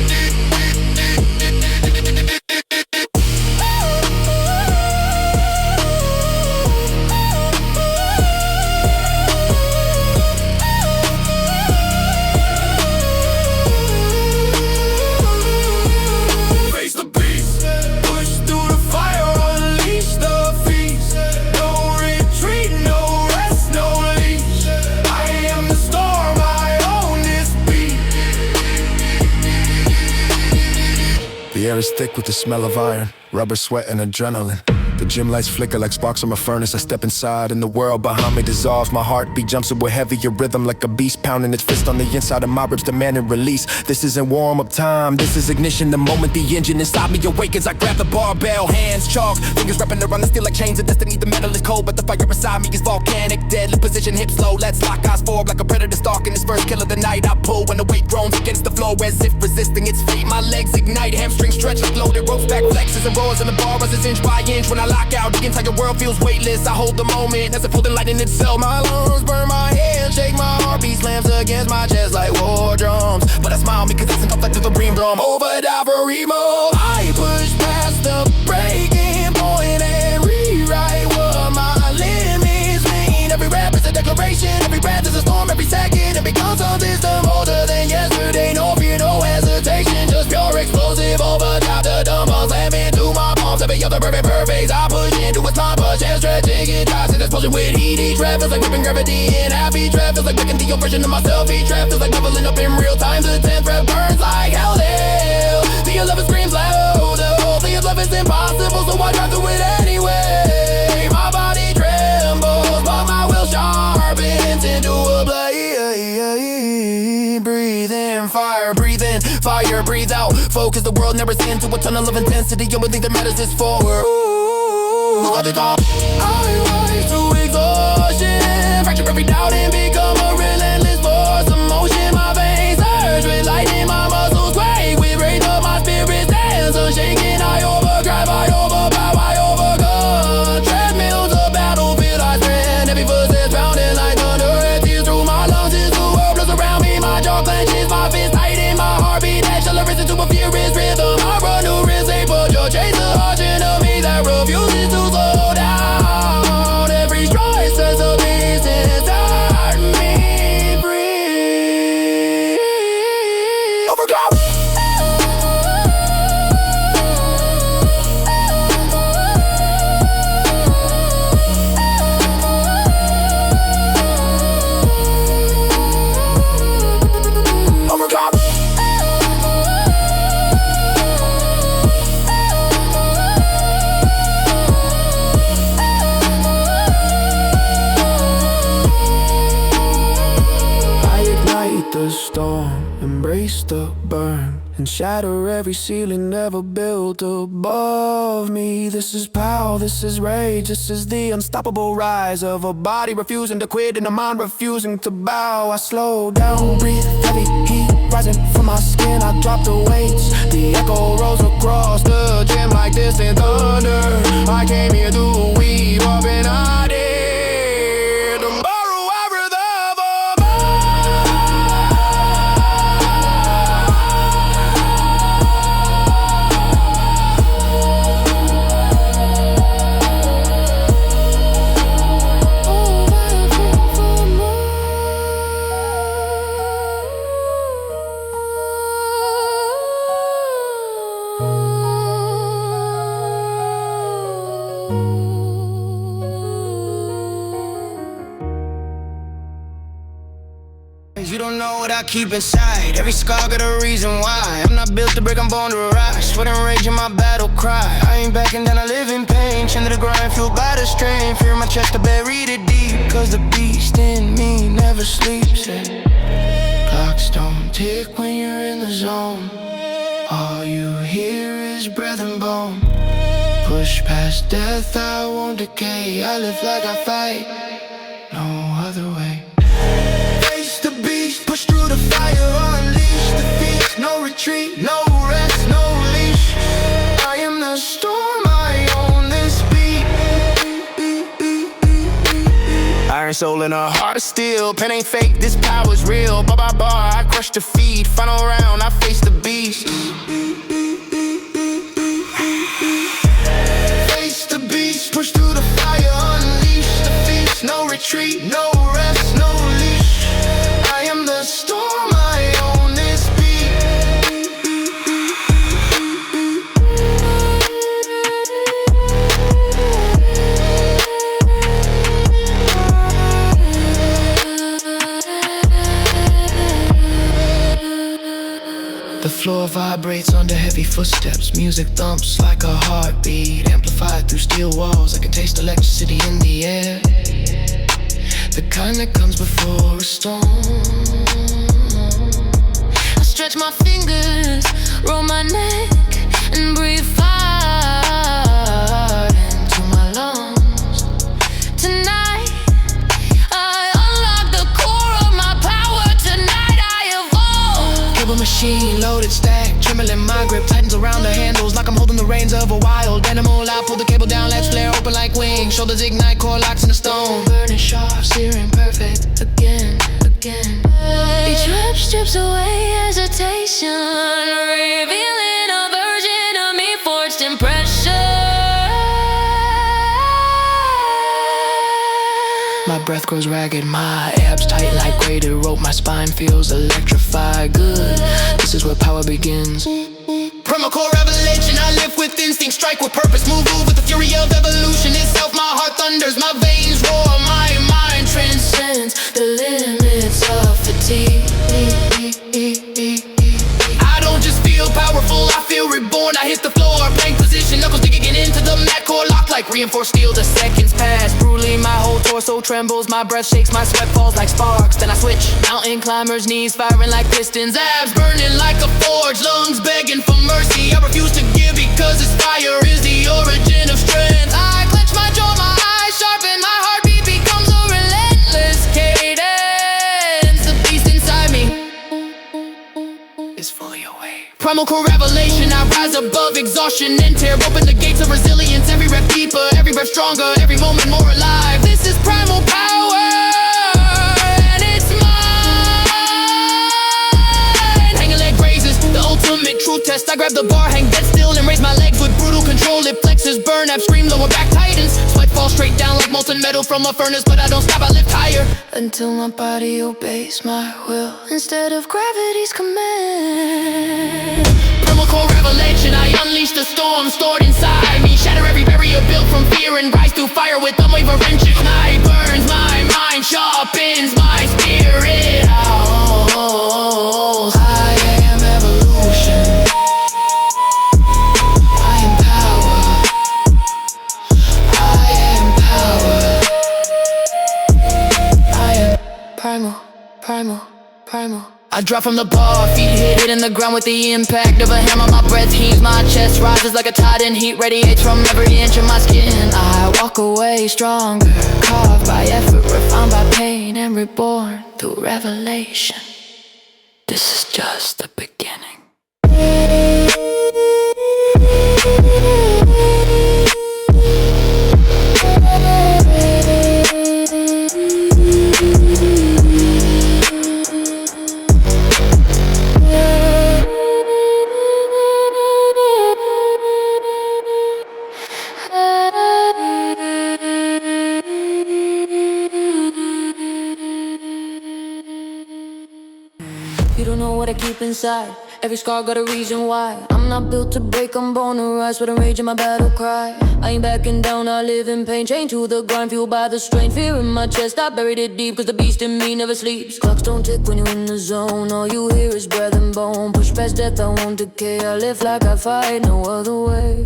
is thick with the smell of iron, rubber, sweat, and adrenaline. The gym lights flicker like sparks from a furnace. I step inside and the world behind me dissolves. My heartbeat jumps to a heavier rhythm like a beast pounding its fist on the inside of my ribs, demanding release. This isn't warm-up time, this is ignition. The moment the engine inside me awakens, I grab the barbell, hands chalk, fingers wrapping around the steel like chains of destiny. The metal is cold, but the fire inside me is volcanic. Deadly position, hips low, let's lock eyes forward like a predator stalking his first kill of the night. I pull when the weight groans against the floor as if resisting its fate. My legs ignite, hamstrings stretch like loaded ropes, back flexes and roars, and the bar rises inch by inch. When I lock out, the entire world feels weightless. I hold the moment as if holding light in itself. My lungs burn, my hands shake, my heartbeat slams against my chest like war drums. But I smile because it's conflict to the green drum. Overdrive for emo. I push past the breaking point and rewrite what my limits mean. Every rap is a declaration, every breath is a storm, every second it becomes something older than yesterday. No fear, no hesitation, just pure explosive overdrive. The dumbbells slam into my palms, every other perfect phase. I push into a time, push and stretching it dries. It's explosion with heat, each rap feels like whipping gravity in happy trap. Feels like picking the version of myself, each trap feels like leveling up in real time. The 10th rep burns like hell. The 11th screams loud, the 11th impossible, so I drive through it anyway. My body trembles, but my will sharpens into a blade. Breathe in, fire, breathe out. Focus the world never seen to a tunnel of intensity. The only thing that matters is forward. Ooh, at the top, I rise to exhaustion, fracture every doubt and become a relentless force of motion. My veins surge with lightning, my muscles quake with rage, but my spirit stands unshaken. I overdrive, I overpower, I overcome. Treadmills, a battlefield I sprint. Every footstep pounding like thunder. It tears through my lungs as the world blows around me. My jaw clenches, my fist tighten, my heartbeat accelerates into a furious rhythm. I run new risk, they put your chase the arching of me that refuses to slow down. Every stride says a beast inside me. Breathe. Overcome. The storm, embrace the burn, and shatter every ceiling ever built above me. This is power, this is rage, this is the unstoppable rise of a body refusing to quit and a mind refusing to bow. I slow down, breathe heavy, heat rising from my skin. I drop the weights, the echo rolls across the gym like distant thunder. I came here to weave up and I did. You don't know what I keep inside. Every scar got a reason why. I'm not built to break, I'm born to rise. Sweat and rage in my battle cry. I ain't backing down, I live in pain. Chained to the grind, fueled by the strain. Fear in my chest, I buried it deep. Cause the beast in me never sleeps. Clocks don't tick when you're in the zone. All you hear is breath and bone. Push past death, I won't decay. I live like I fight, no other way. The beast, push through the fire, unleash the beast. No retreat, no rest, no leash. I am the storm, I own this beat. Iron soul and a heart of steel. Pen ain't fake, this power's real. Bar by bar, I crush the feed. Final round, I face the beast. Face the beast, push through the fire, unleash the beast. No retreat, no rest, no leash. I am the storm, I own this beat. The floor vibe vibrates under heavy footsteps. Music thumps like a heartbeat, amplified through steel walls. I can taste electricity in the air, the kind that comes before a storm. I stretch my fingers, roll my neck, and breathe fire into my lungs. Tonight, I unlock the core of my power. Tonight, I evolve. Cable machine, loaded stack, trembling my grip tightens around the handles like I'm holding the reins of a wild animal. I pull the cable down, let's flare open like wings. Shoulders ignite, core locks in the stone. Burning sharp, searing perfect, again, again. Each rep strips away hesitation, revealing a version of me forged in pressure. My breath grows ragged, my abs tight like braided rope. My spine feels electrified, good. This is where power begins. Primal core revelation, I live with instinct, strike with purpose, move with the fury of evolution itself. My heart thunders, my veins roar, my mind transcends The limits of fatigue. I don't just feel powerful, I feel reborn. I hit the floor, plank position, knuckles digging into the mat, core locked like reinforced steel. The seconds pass brutally, my whole torso trembles. My breath shakes, my sweat falls like sparks. Then I switch, mountain climbers, knees firing like pistons, abs burning like a forge, lungs begging for mercy. I refuse to give because this fire is the origin of strength. I clench my jaw, my eyes sharpen, my heartbeat becomes a relentless cadence. The beast inside me It's fully awake. primal core revelation, I rise above exhaustion and tear open the gates of resilience. Every rep deeper, every breath stronger, every moment more alive. This is primal power, and it's mine. Hanging leg raises, the ultimate truth test. I grab the bar, hang dead still, and raise my legs with brutal control. Lip flexes, burn up, scream, lower back tightens. Sweat falls straight down like molten metal from a furnace, but I don't stop, I lift higher Until my body obeys my will instead of gravity's command. Primal core revelation, I unleash the storm stored inside me. Shatter every barrier built from fear and rise through fire with unwavering night. Burns my mind, sharpens my spirit. Oh, I am evolution. I am power. I am power. I am Primal, primal, primal. I drop from the bar, feet hitting the ground with the impact of a hammer. My breath heaves, my chest rises like a tide, and heat radiates from every inch of my skin. I walk away stronger, carved by effort, refined by pain, and reborn through revelation. This is just the beginning. You don't know what I keep inside. Every scar got a reason why. I'm not built to break, I'm born to rise. With a rage in my battle cry. I ain't backing down, I live in pain. Chained to the grind, fueled by the strain. Fear in my chest, I buried it deep. Cause the beast in me never sleeps. Clocks don't tick when you're in the zone. All you hear is breath and bone. Push past death, I won't decay. I live like I fight, no other way.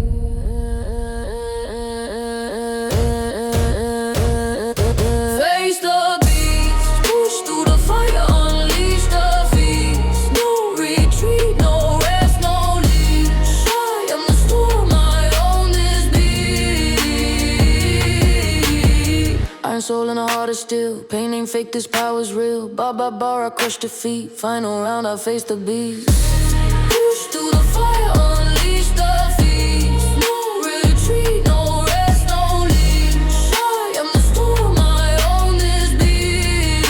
Face the beast, push through the fire, unleash the feast. No retreat, no rest, no leash. I am the storm, I own this beat. Iron soul and a heart of steel. Pain ain't fake, this power's real. Bar by bar, I crush defeat. Final round, I face the beast. Push through the fire, unleash the feast. No retreat, no rest, no leash. I am the storm, I own this beat.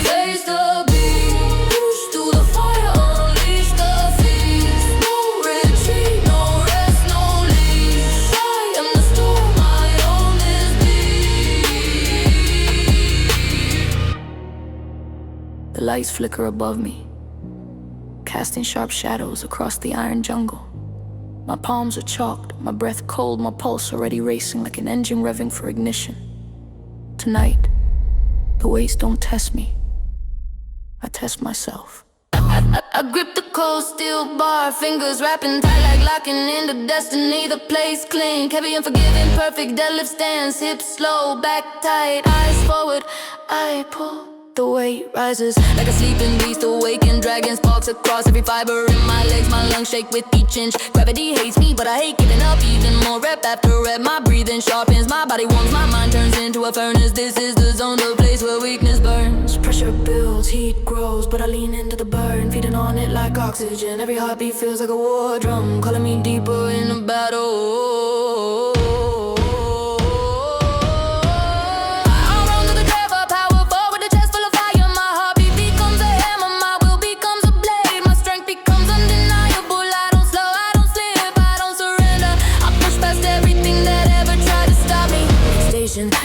Face the beat. Push through the fire, unleash the feast. No retreat, no rest, no leash. I am the storm, I own this beat. The lights flicker above me, casting sharp shadows across the iron jungle. My palms are chalked, my breath cold, my pulse already racing like an engine revving for ignition. Tonight, the weights don't test me, I test myself. I grip the cold steel bar, fingers wrapping tight like locking into destiny. The place clink, heavy and forgiving, perfect deadlift stance, hips slow, back tight, eyes forward. I pull, the weight rises like a sleeping beast, awakened dragon sparks across every fiber in my legs. My lungs shake with each inch. Gravity hates me, but I hate giving up. Even more rep after rep, my breathing sharpens, my body warms, my mind turns into a furnace. This is the zone, the place where weakness burns. Pressure builds, heat grows, but I lean into the burn, feeding on it like oxygen. Every heartbeat feels like a war drum, calling me deeper in the battle.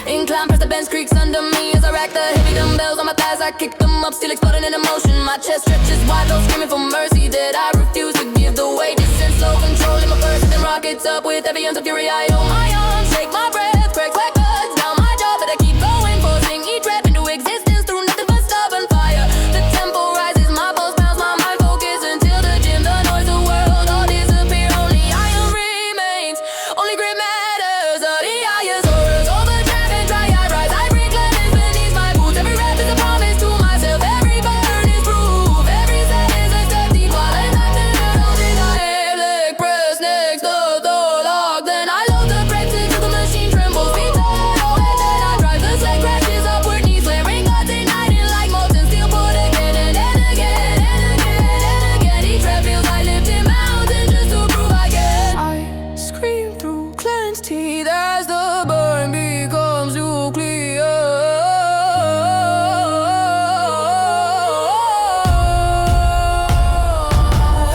Incline, press the bench creaks under me as I rack the heavy dumbbells on my thighs. I kick them up, still exploding in emotion. My chest stretches wide, though screaming for mercy that I refuse to give. The weight descends, slow controlling my purse, and then rockets up with every ounce of fury. I hold my arms, take my breath, crack cuts down my jaw, but I keep going, forcing each rep into existence through nothing but stubborn fire. The tempo rises, my pulse pounds, my mind focus until the gym, the noise, the world all disappear. Only iron remains, only grit matters. The highest horrors overdrive and dry. I rise, I break lemons beneath my boots. Every rep is a promise to myself, every burn is proof, every set is a step deep. While I'm not the holding my head, leg press next to the log. Then I load the brakes until the machine trembles. Beat the oil and then I drive. The sled crashes upward, knees flaring, guts igniting like molten steel. Put again and then again and again and again. Each rep feels like lifting mountains just to prove I can. I scream through clenched teeth as the burn becomes nuclear.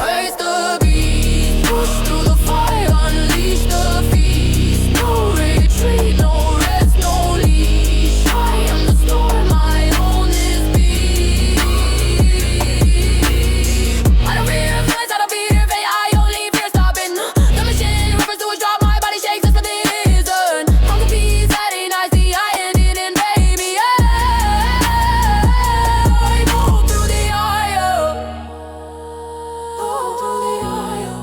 Face the beast, push through the fire, unleash the feast. No retreat, no rest, no leash. I am the storm, I own this beast. I don't fear flies, I don't fear fate, I only fear stopping. The machine refers to a drop, my body shakes just for this turn. Hunger peace, that ain't I see, I ended in baby. I move through the aisle, move through the aisle.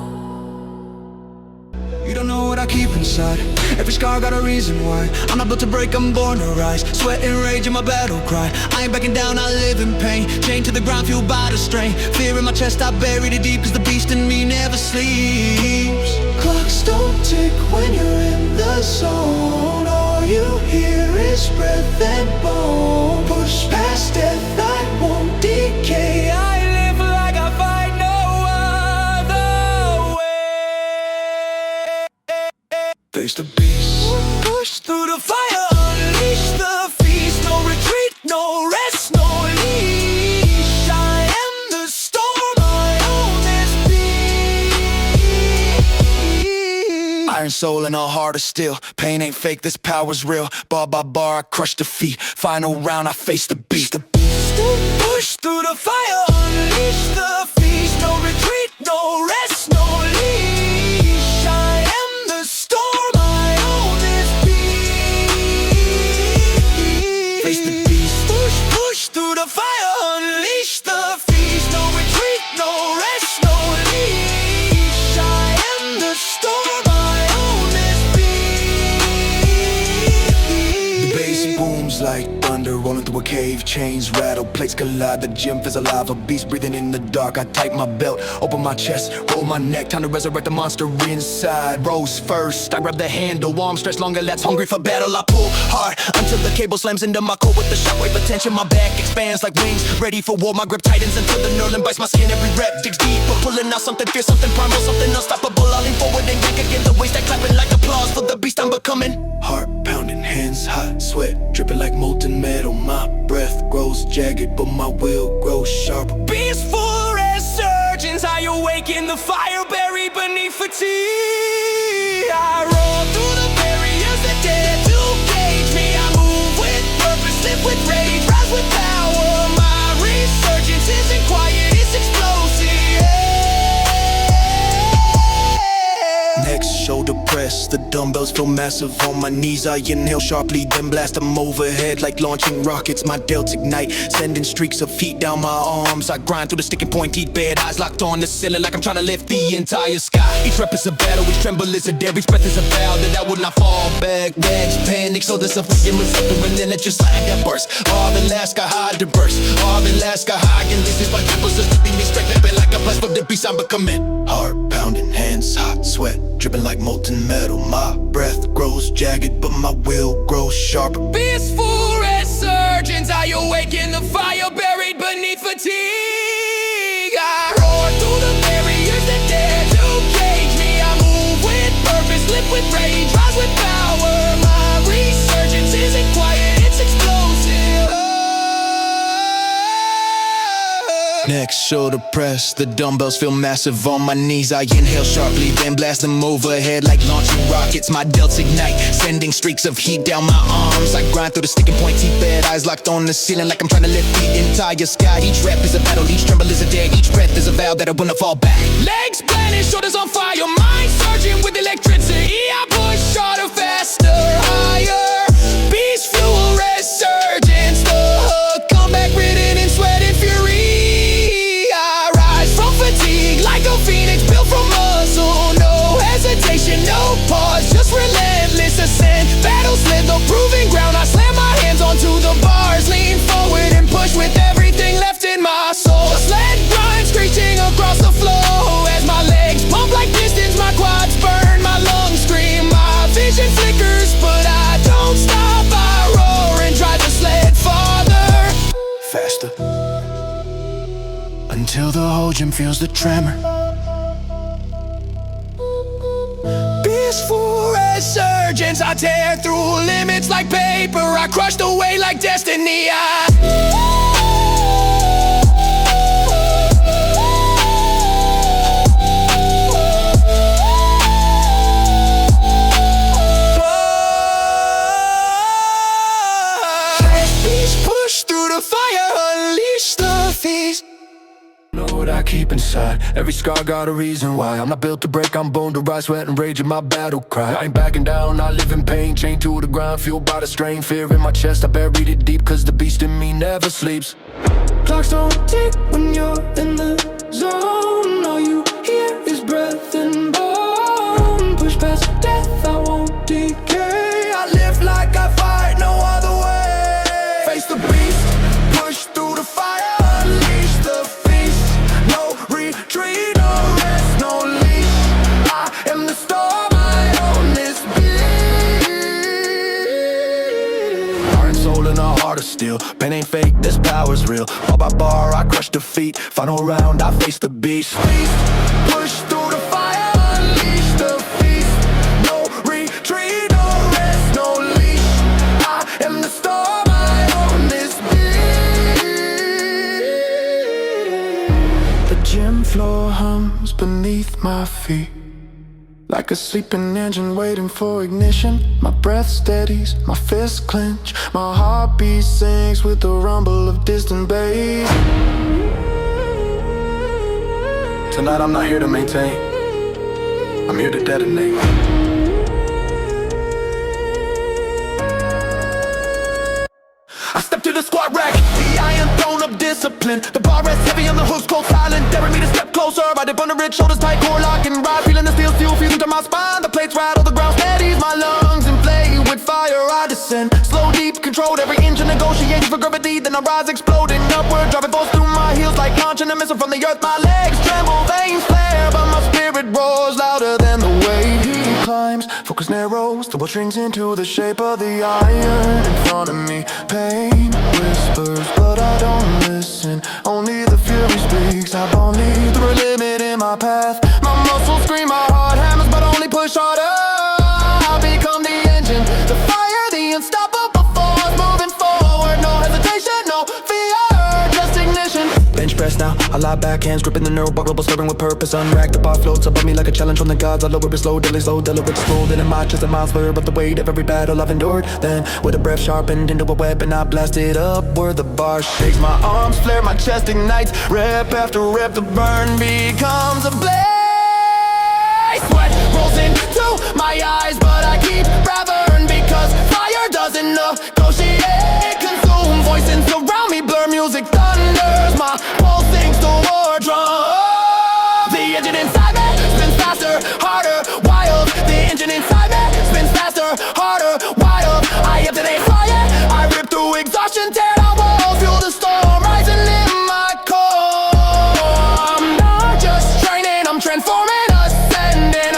You don't know what I keep inside. Every scar got a reason why. I'm not built to break, I'm born to rise. Sweat and rage in my battle cry. I ain't backing down, I live in pain. Chained to the ground, fueled by the strain. Fear in my chest, I buried it deep, cause the beast in me never sleeps. Clocks don't tick when you're in the zone. All you hear is breath and bone. Push past death, I won't decay. I live like I fight no other way. Face the beast, push through the fire, unleash the feast. No retreat, no rest, no leash. I am the storm, I own this beast. Iron soul and all heart of steel. Pain ain't fake, this power's real. Bar by bar, I crush defeat. Final round, I face the beast. Push through the fire, unleash the feast. No retreat, no rest, no leash. I am the storm, I own this beast. Face the beast. Push through the fire, unleash the feast. No retreat, no rest, no leash. I am the storm, I own this beast. The bass booms like thunder, rolling through a cave. Chains rattle, plates collide. The gym feels alive, a beast breathing in the dark. I tighten my belt, open my chest, roll my neck. Time to resurrect the monster inside. Rose first, I grab the handle. Arm stretched longer, that's hungry for battle. I pull hard until the cable slams into my core with the shockwave of tension. My back expands like wings, ready for war. My grip tightens until the knurling bites my skin. Every rep digs deeper, pulling out something fierce, something primal, something unstoppable. I lean forward and yank again, the waist that clapping like applause for the beast I'm becoming. Heart pounding, hands hot, sweat dripping like molten metal. My breath grows jagged, but my will grows sharper. Peaceful resurgence, I awaken the fire buried beneath fatigue. I roll through the barriers that dare to cage me. I move with purpose, live with rage, rise with power. My resurgence isn't quiet, it's explosive. Next, shoulder press, the dumbbells feel massive on my knees. I inhale sharply, then blast them overhead like launching rockets. My delts ignite, sending streaks of heat down my arms. I grind through the sticking point, heat bed, eyes locked on the ceiling like I'm trying to lift the entire sky. Each rep is a battle, each tremble is a dare, each breath is a vow that I will not fall back. Legs panic, so there's a freaking receptor, and then it just like that burst. All the last got high to burst, all the last got high, and this is my temples just keeping me straight up like a blast from the beast I'm becoming. Heart pounding, hands hot, sweat dripping like molten metal. My breath grows jagged, but my will grows sharper. Peaceful resurgence, I awaken the fire buried beneath fatigue. I roar through the barriers that dare to cage me. I move with purpose, live with rage, rise with power. My resurgence isn't quiet, it's explosive. Next, shoulder press, the dumbbells feel massive on my knees. I inhale sharply, then blast them overhead like launching rockets. My delts ignite, sending streaks of heat down my arms. I grind through the sticking point, heat bed, eyes locked on the ceiling like I'm trying to lift the entire sky. Each rep is a battle, each tremble is a dare, each breath is a vow that I will not fall back. Legs planted, shoulders on fire, mind surging with electricity. I push harder, faster, higher. Beast fuel resurgence, the hook, comeback ridden in sweat and fury. Like a phoenix built from muscle, no hesitation, no pause, just relentless ascent. Battle slid the proving ground, I slam my hands onto the bars, lean forward and push with everything left in my soul. Sled grind screeching across the floor as my legs pump like pistons, my quads burn, my lungs scream, my vision flickers, but I don't stop. I roar and drive the sled farther, Faster, until the whole gym feels the tremor. peaceful resurgence. I tear through limits like paper, I crushed away like destiny. Push through the fire, unleash the feast. Know what I keep inside. Every scar got a reason why. I'm not built to break, I'm born to rise. Sweat and rage in my battle cry. I ain't backing down, I live in pain. Chained to the ground, fueled by the strain. Fear in my chest, I buried it deep, cause the beast in me never sleeps. Clocks don't tick when you're in the zone. All you hear is breath and bone. Push past death, I won't decay. I live like I fight, no other way. Face the beast, push through the fire, unleash the feast. No retreat, no rest, no leash. I am the storm, I own this beat. Heart and soul and a heart of steel. Pain ain't fake, this power's real. Bar by bar, I crush defeat. Final round, I face the beast. Push through the fire, unleash the feast. No retreat, no rest, no leash. I am the storm, I own this beat. The gym floor hums beneath my feet, like a sleeping engine waiting for ignition. My breath steadies, my fists clench, my heartbeat sinks with the rumble of distant bass. Tonight I'm not here to maintain, I'm here to detonate. I step to the squat rack, the iron throne of discipline. The bar rests heavy on the hooks, cold silent, daring me to step closer. I dip on the rich shoulders, tight core lock and ride, feeling the steel fusing to my spine. The plates rattle, the ground steadies my lungs, inflate with fire. I descend, slow, deep, controlled every inch, negotiating for gravity. Then I rise, exploding upward, driving force through my heels like launching a missile from the earth. My legs tremble, veins flare, but my spirit roars louder than the weight. He climbs, focus narrows, the bow strings into the shape of the iron in front of me. Pain whispers, but I don't listen. Only the fury speaks. I only through a limit in my path. My muscles scream, my heart hammers, but only push harder. I become the engine, the fire, the unstoppable force, moving forward. No hesitation, no fear, just ignition. Bench press now, I lie back, hands gripping the neural bubble, stirring with purpose. Unrack the bar floats above me like a challenge from the gods. I lower it slow, deliberate, slow. Then in my chest, a miles further of the weight of every battle I've endured. Then with a breath sharpened into a weapon, I blast it upward. The bar shakes, my arms flare, my chest ignites. Rep after rep, the burn becomes a blaze. Sweat rolls into my eyes, but I keep bravern because fire doesn't negotiate. Consume voices around me, blur music thunders. My pulse sings the war drum. The engine inside me spins faster, harder, wild. The engine inside me spins faster, harder, wild. I am today fire. I rip through exhaustion, tear down walls, fuel the storm rising in my core. I'm not just training, I'm transforming, ascending,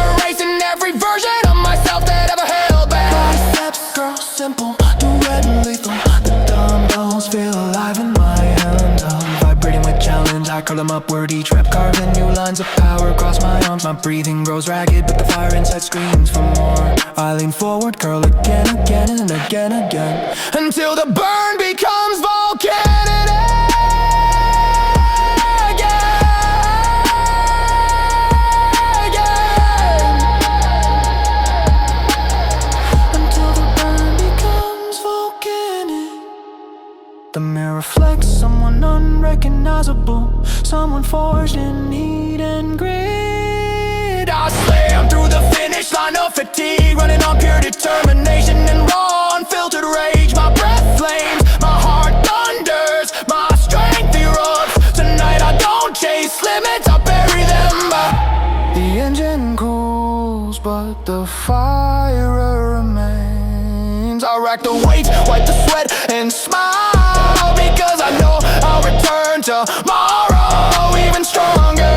erasing every version of myself that ever held back. Biceps, girl, simple, duet and lethal. The dumbbells feel alive in my hand. Vibrating with challenge, I curl them upward. Each rep carves a new lines of power across my arms. My breathing grows ragged, but the fire inside screams for more. I lean forward, curl again, again and again, again, until the burn becomes volcanic. The mirror reflects someone unrecognizable, someone forged in heat and grit. I slam through the finish line of fatigue, running on pure determination and raw unfiltered rage. My breath flames, my heart thunders, my strength erupts. Tonight I don't chase limits, I bury them by. The engine cools, but the fire remains. I rack the weight, wipe the sweat and smile, because I know I'll return tomorrow even stronger,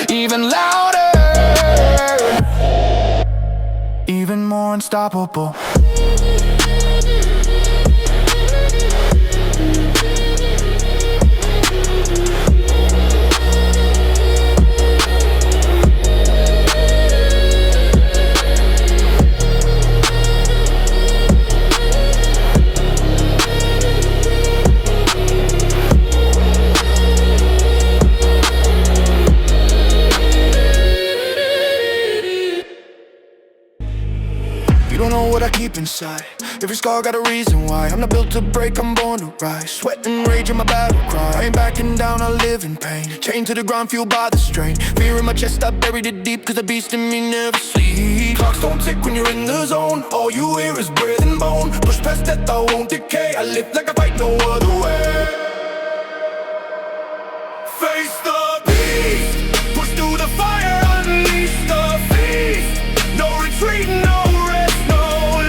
even louder, even more unstoppable. You don't know what I keep inside. Every scar got a reason why. I'm not built to break, I'm born to rise. Sweat and rage in my battle cry. I ain't backing down, I live in pain. Chained to the ground, fueled by the strain. Fear in my chest, I buried it deep, cause the beast in me never sleeps. Clocks don't tick when you're in the zone. All you hear is breath and bone. Push past death, I won't decay. I live like I fight no other way. Face the beast, push through the fire, unleash the feast. No retreat, no rest, no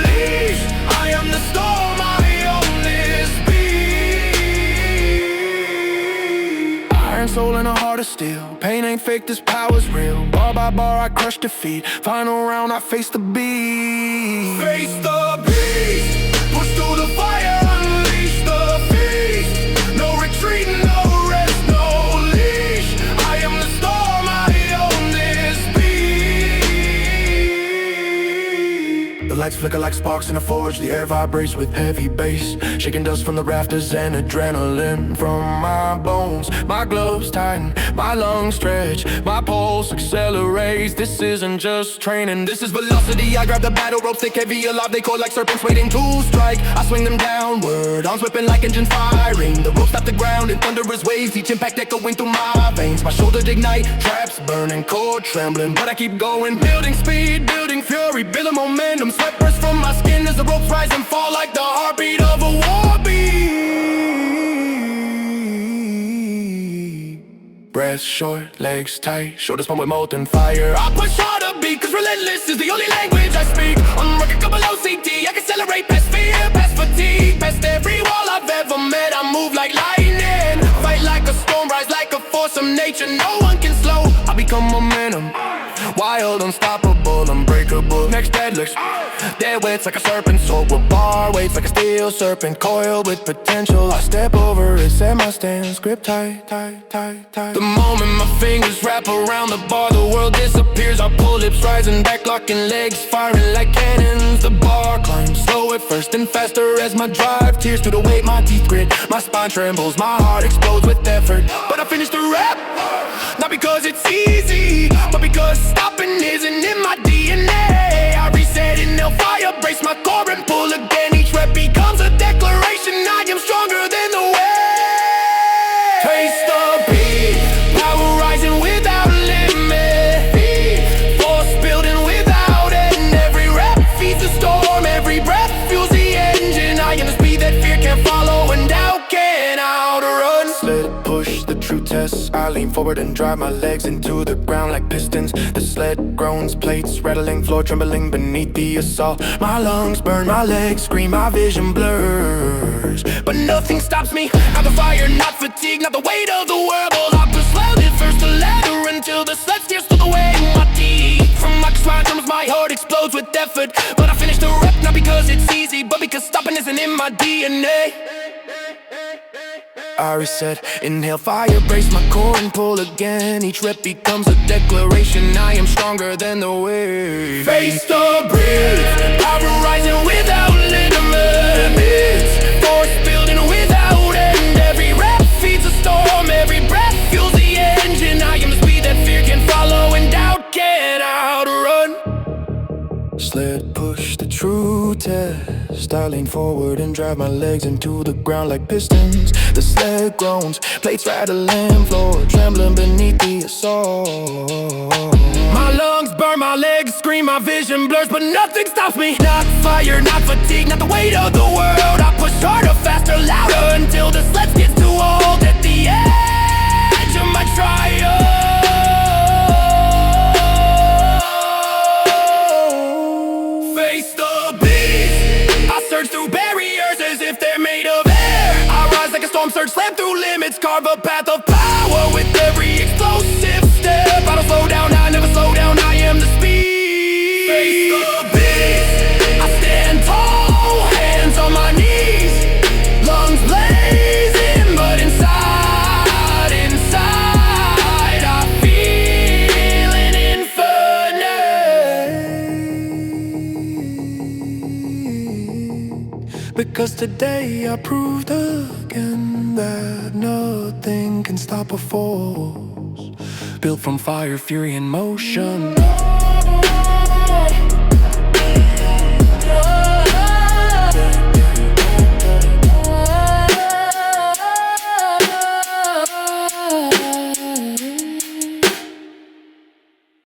leash. I am the storm, I own this beast. Iron soul and a heart of steel. Pain ain't fake, this power's real. Bar by bar, I crush defeat. Final round, I face the beast. Face the beast, push through the fire, unleash the feast. No retreat, no rest, no leash. I am the storm, I own this beast. The lights flicker like sparks in a forge. The air vibrates with heavy bass, shaking dust from the rafters and adrenaline from my bones. My gloves tighten, my lungs stretch, my pulse accelerates. This isn't just training, this is velocity. I grab the battle ropes, thick, heavy, alive. They coil like serpents waiting to strike. I swing them downward, arms whipping like engines firing. The ropes stop the ground in thunderous waves, each impact echoing through my veins. My shoulders ignite, traps burning, core trembling, but I keep going. Building speed, building fury, building momentum. Sweat bursts from my skin as the ropes rise and fall like the heartbeat of a war beat. Breath short, legs tight, shoulders pumped with molten fire. I push harder beat, cause relentless is the only language I speak. Unrecognizable OCD, I can accelerate past fear, past fatigue, past every wall I've ever met. I move like lightning, fight like a storm, rise like a force of nature. No one can slow, I become momentum. Wild, unstoppable, unbreakable. Next deadlifts, dead weights like a serpent. Sold with bar weights like a steel serpent. Coiled with potential, I step over it, set my stance. Grip tight, tight, tight, tight. The moment my fingers wrap around the bar, the world disappears. I pull lips, rising back, locking legs, firing like cannons. The bar climbs, slow at first and faster as my drive tears through the weight, my teeth grit. My spine trembles, my heart explodes with effort. But I finish the rap, not because it's easy, but because stopping isn't in my DNA. I reset in the fire, brace my core and pull again. Each rep becomes a declaration, I am stronger than the way. Taste the beat, power rising without limit, force building without forward and drive my legs into the ground like pistons. The sled groans, plates rattling, floor trembling beneath the assault. My lungs burn, my legs scream, my vision blurs, but nothing stops me. Not the fire, not fatigue, not the weight of the world. All I push loud it first the ladder until the sled steers through the way in my teeth. From my spine drums, my heart explodes with effort, but I finish the rep not because it's easy, but because stopping isn't in my DNA. I reset, inhale fire, brace my core and pull again. Each rep becomes a declaration, I am stronger than the wave. Face the breeze, power rising without limits. Force building without end. Every rep feeds a storm, every breath fuels the engine. I am the speed that fear can follow and doubt can't outrun. Sled push the true test. I lean forward and drive my legs into the ground like pistons. The sled groans, plates rattling, floor trembling beneath the assault. My lungs burn, my legs scream, my vision blurs, but nothing stops me. Not fire, not fatigue, not the weight of the world. I push harder, faster, louder until the sled gets too old. At the edge of my triumph, through barriers as if they're made of air. I rise like a storm surge, slam through limits, carve a path of power with every explosive step. I don't slow down, I never slow down, I am the speed. Face the beast, I stand tall, hands on my knees, lungs blazing, but inside, I feel an infinite. Because today I proved again that nothing can stop a force built from fire, fury, and motion.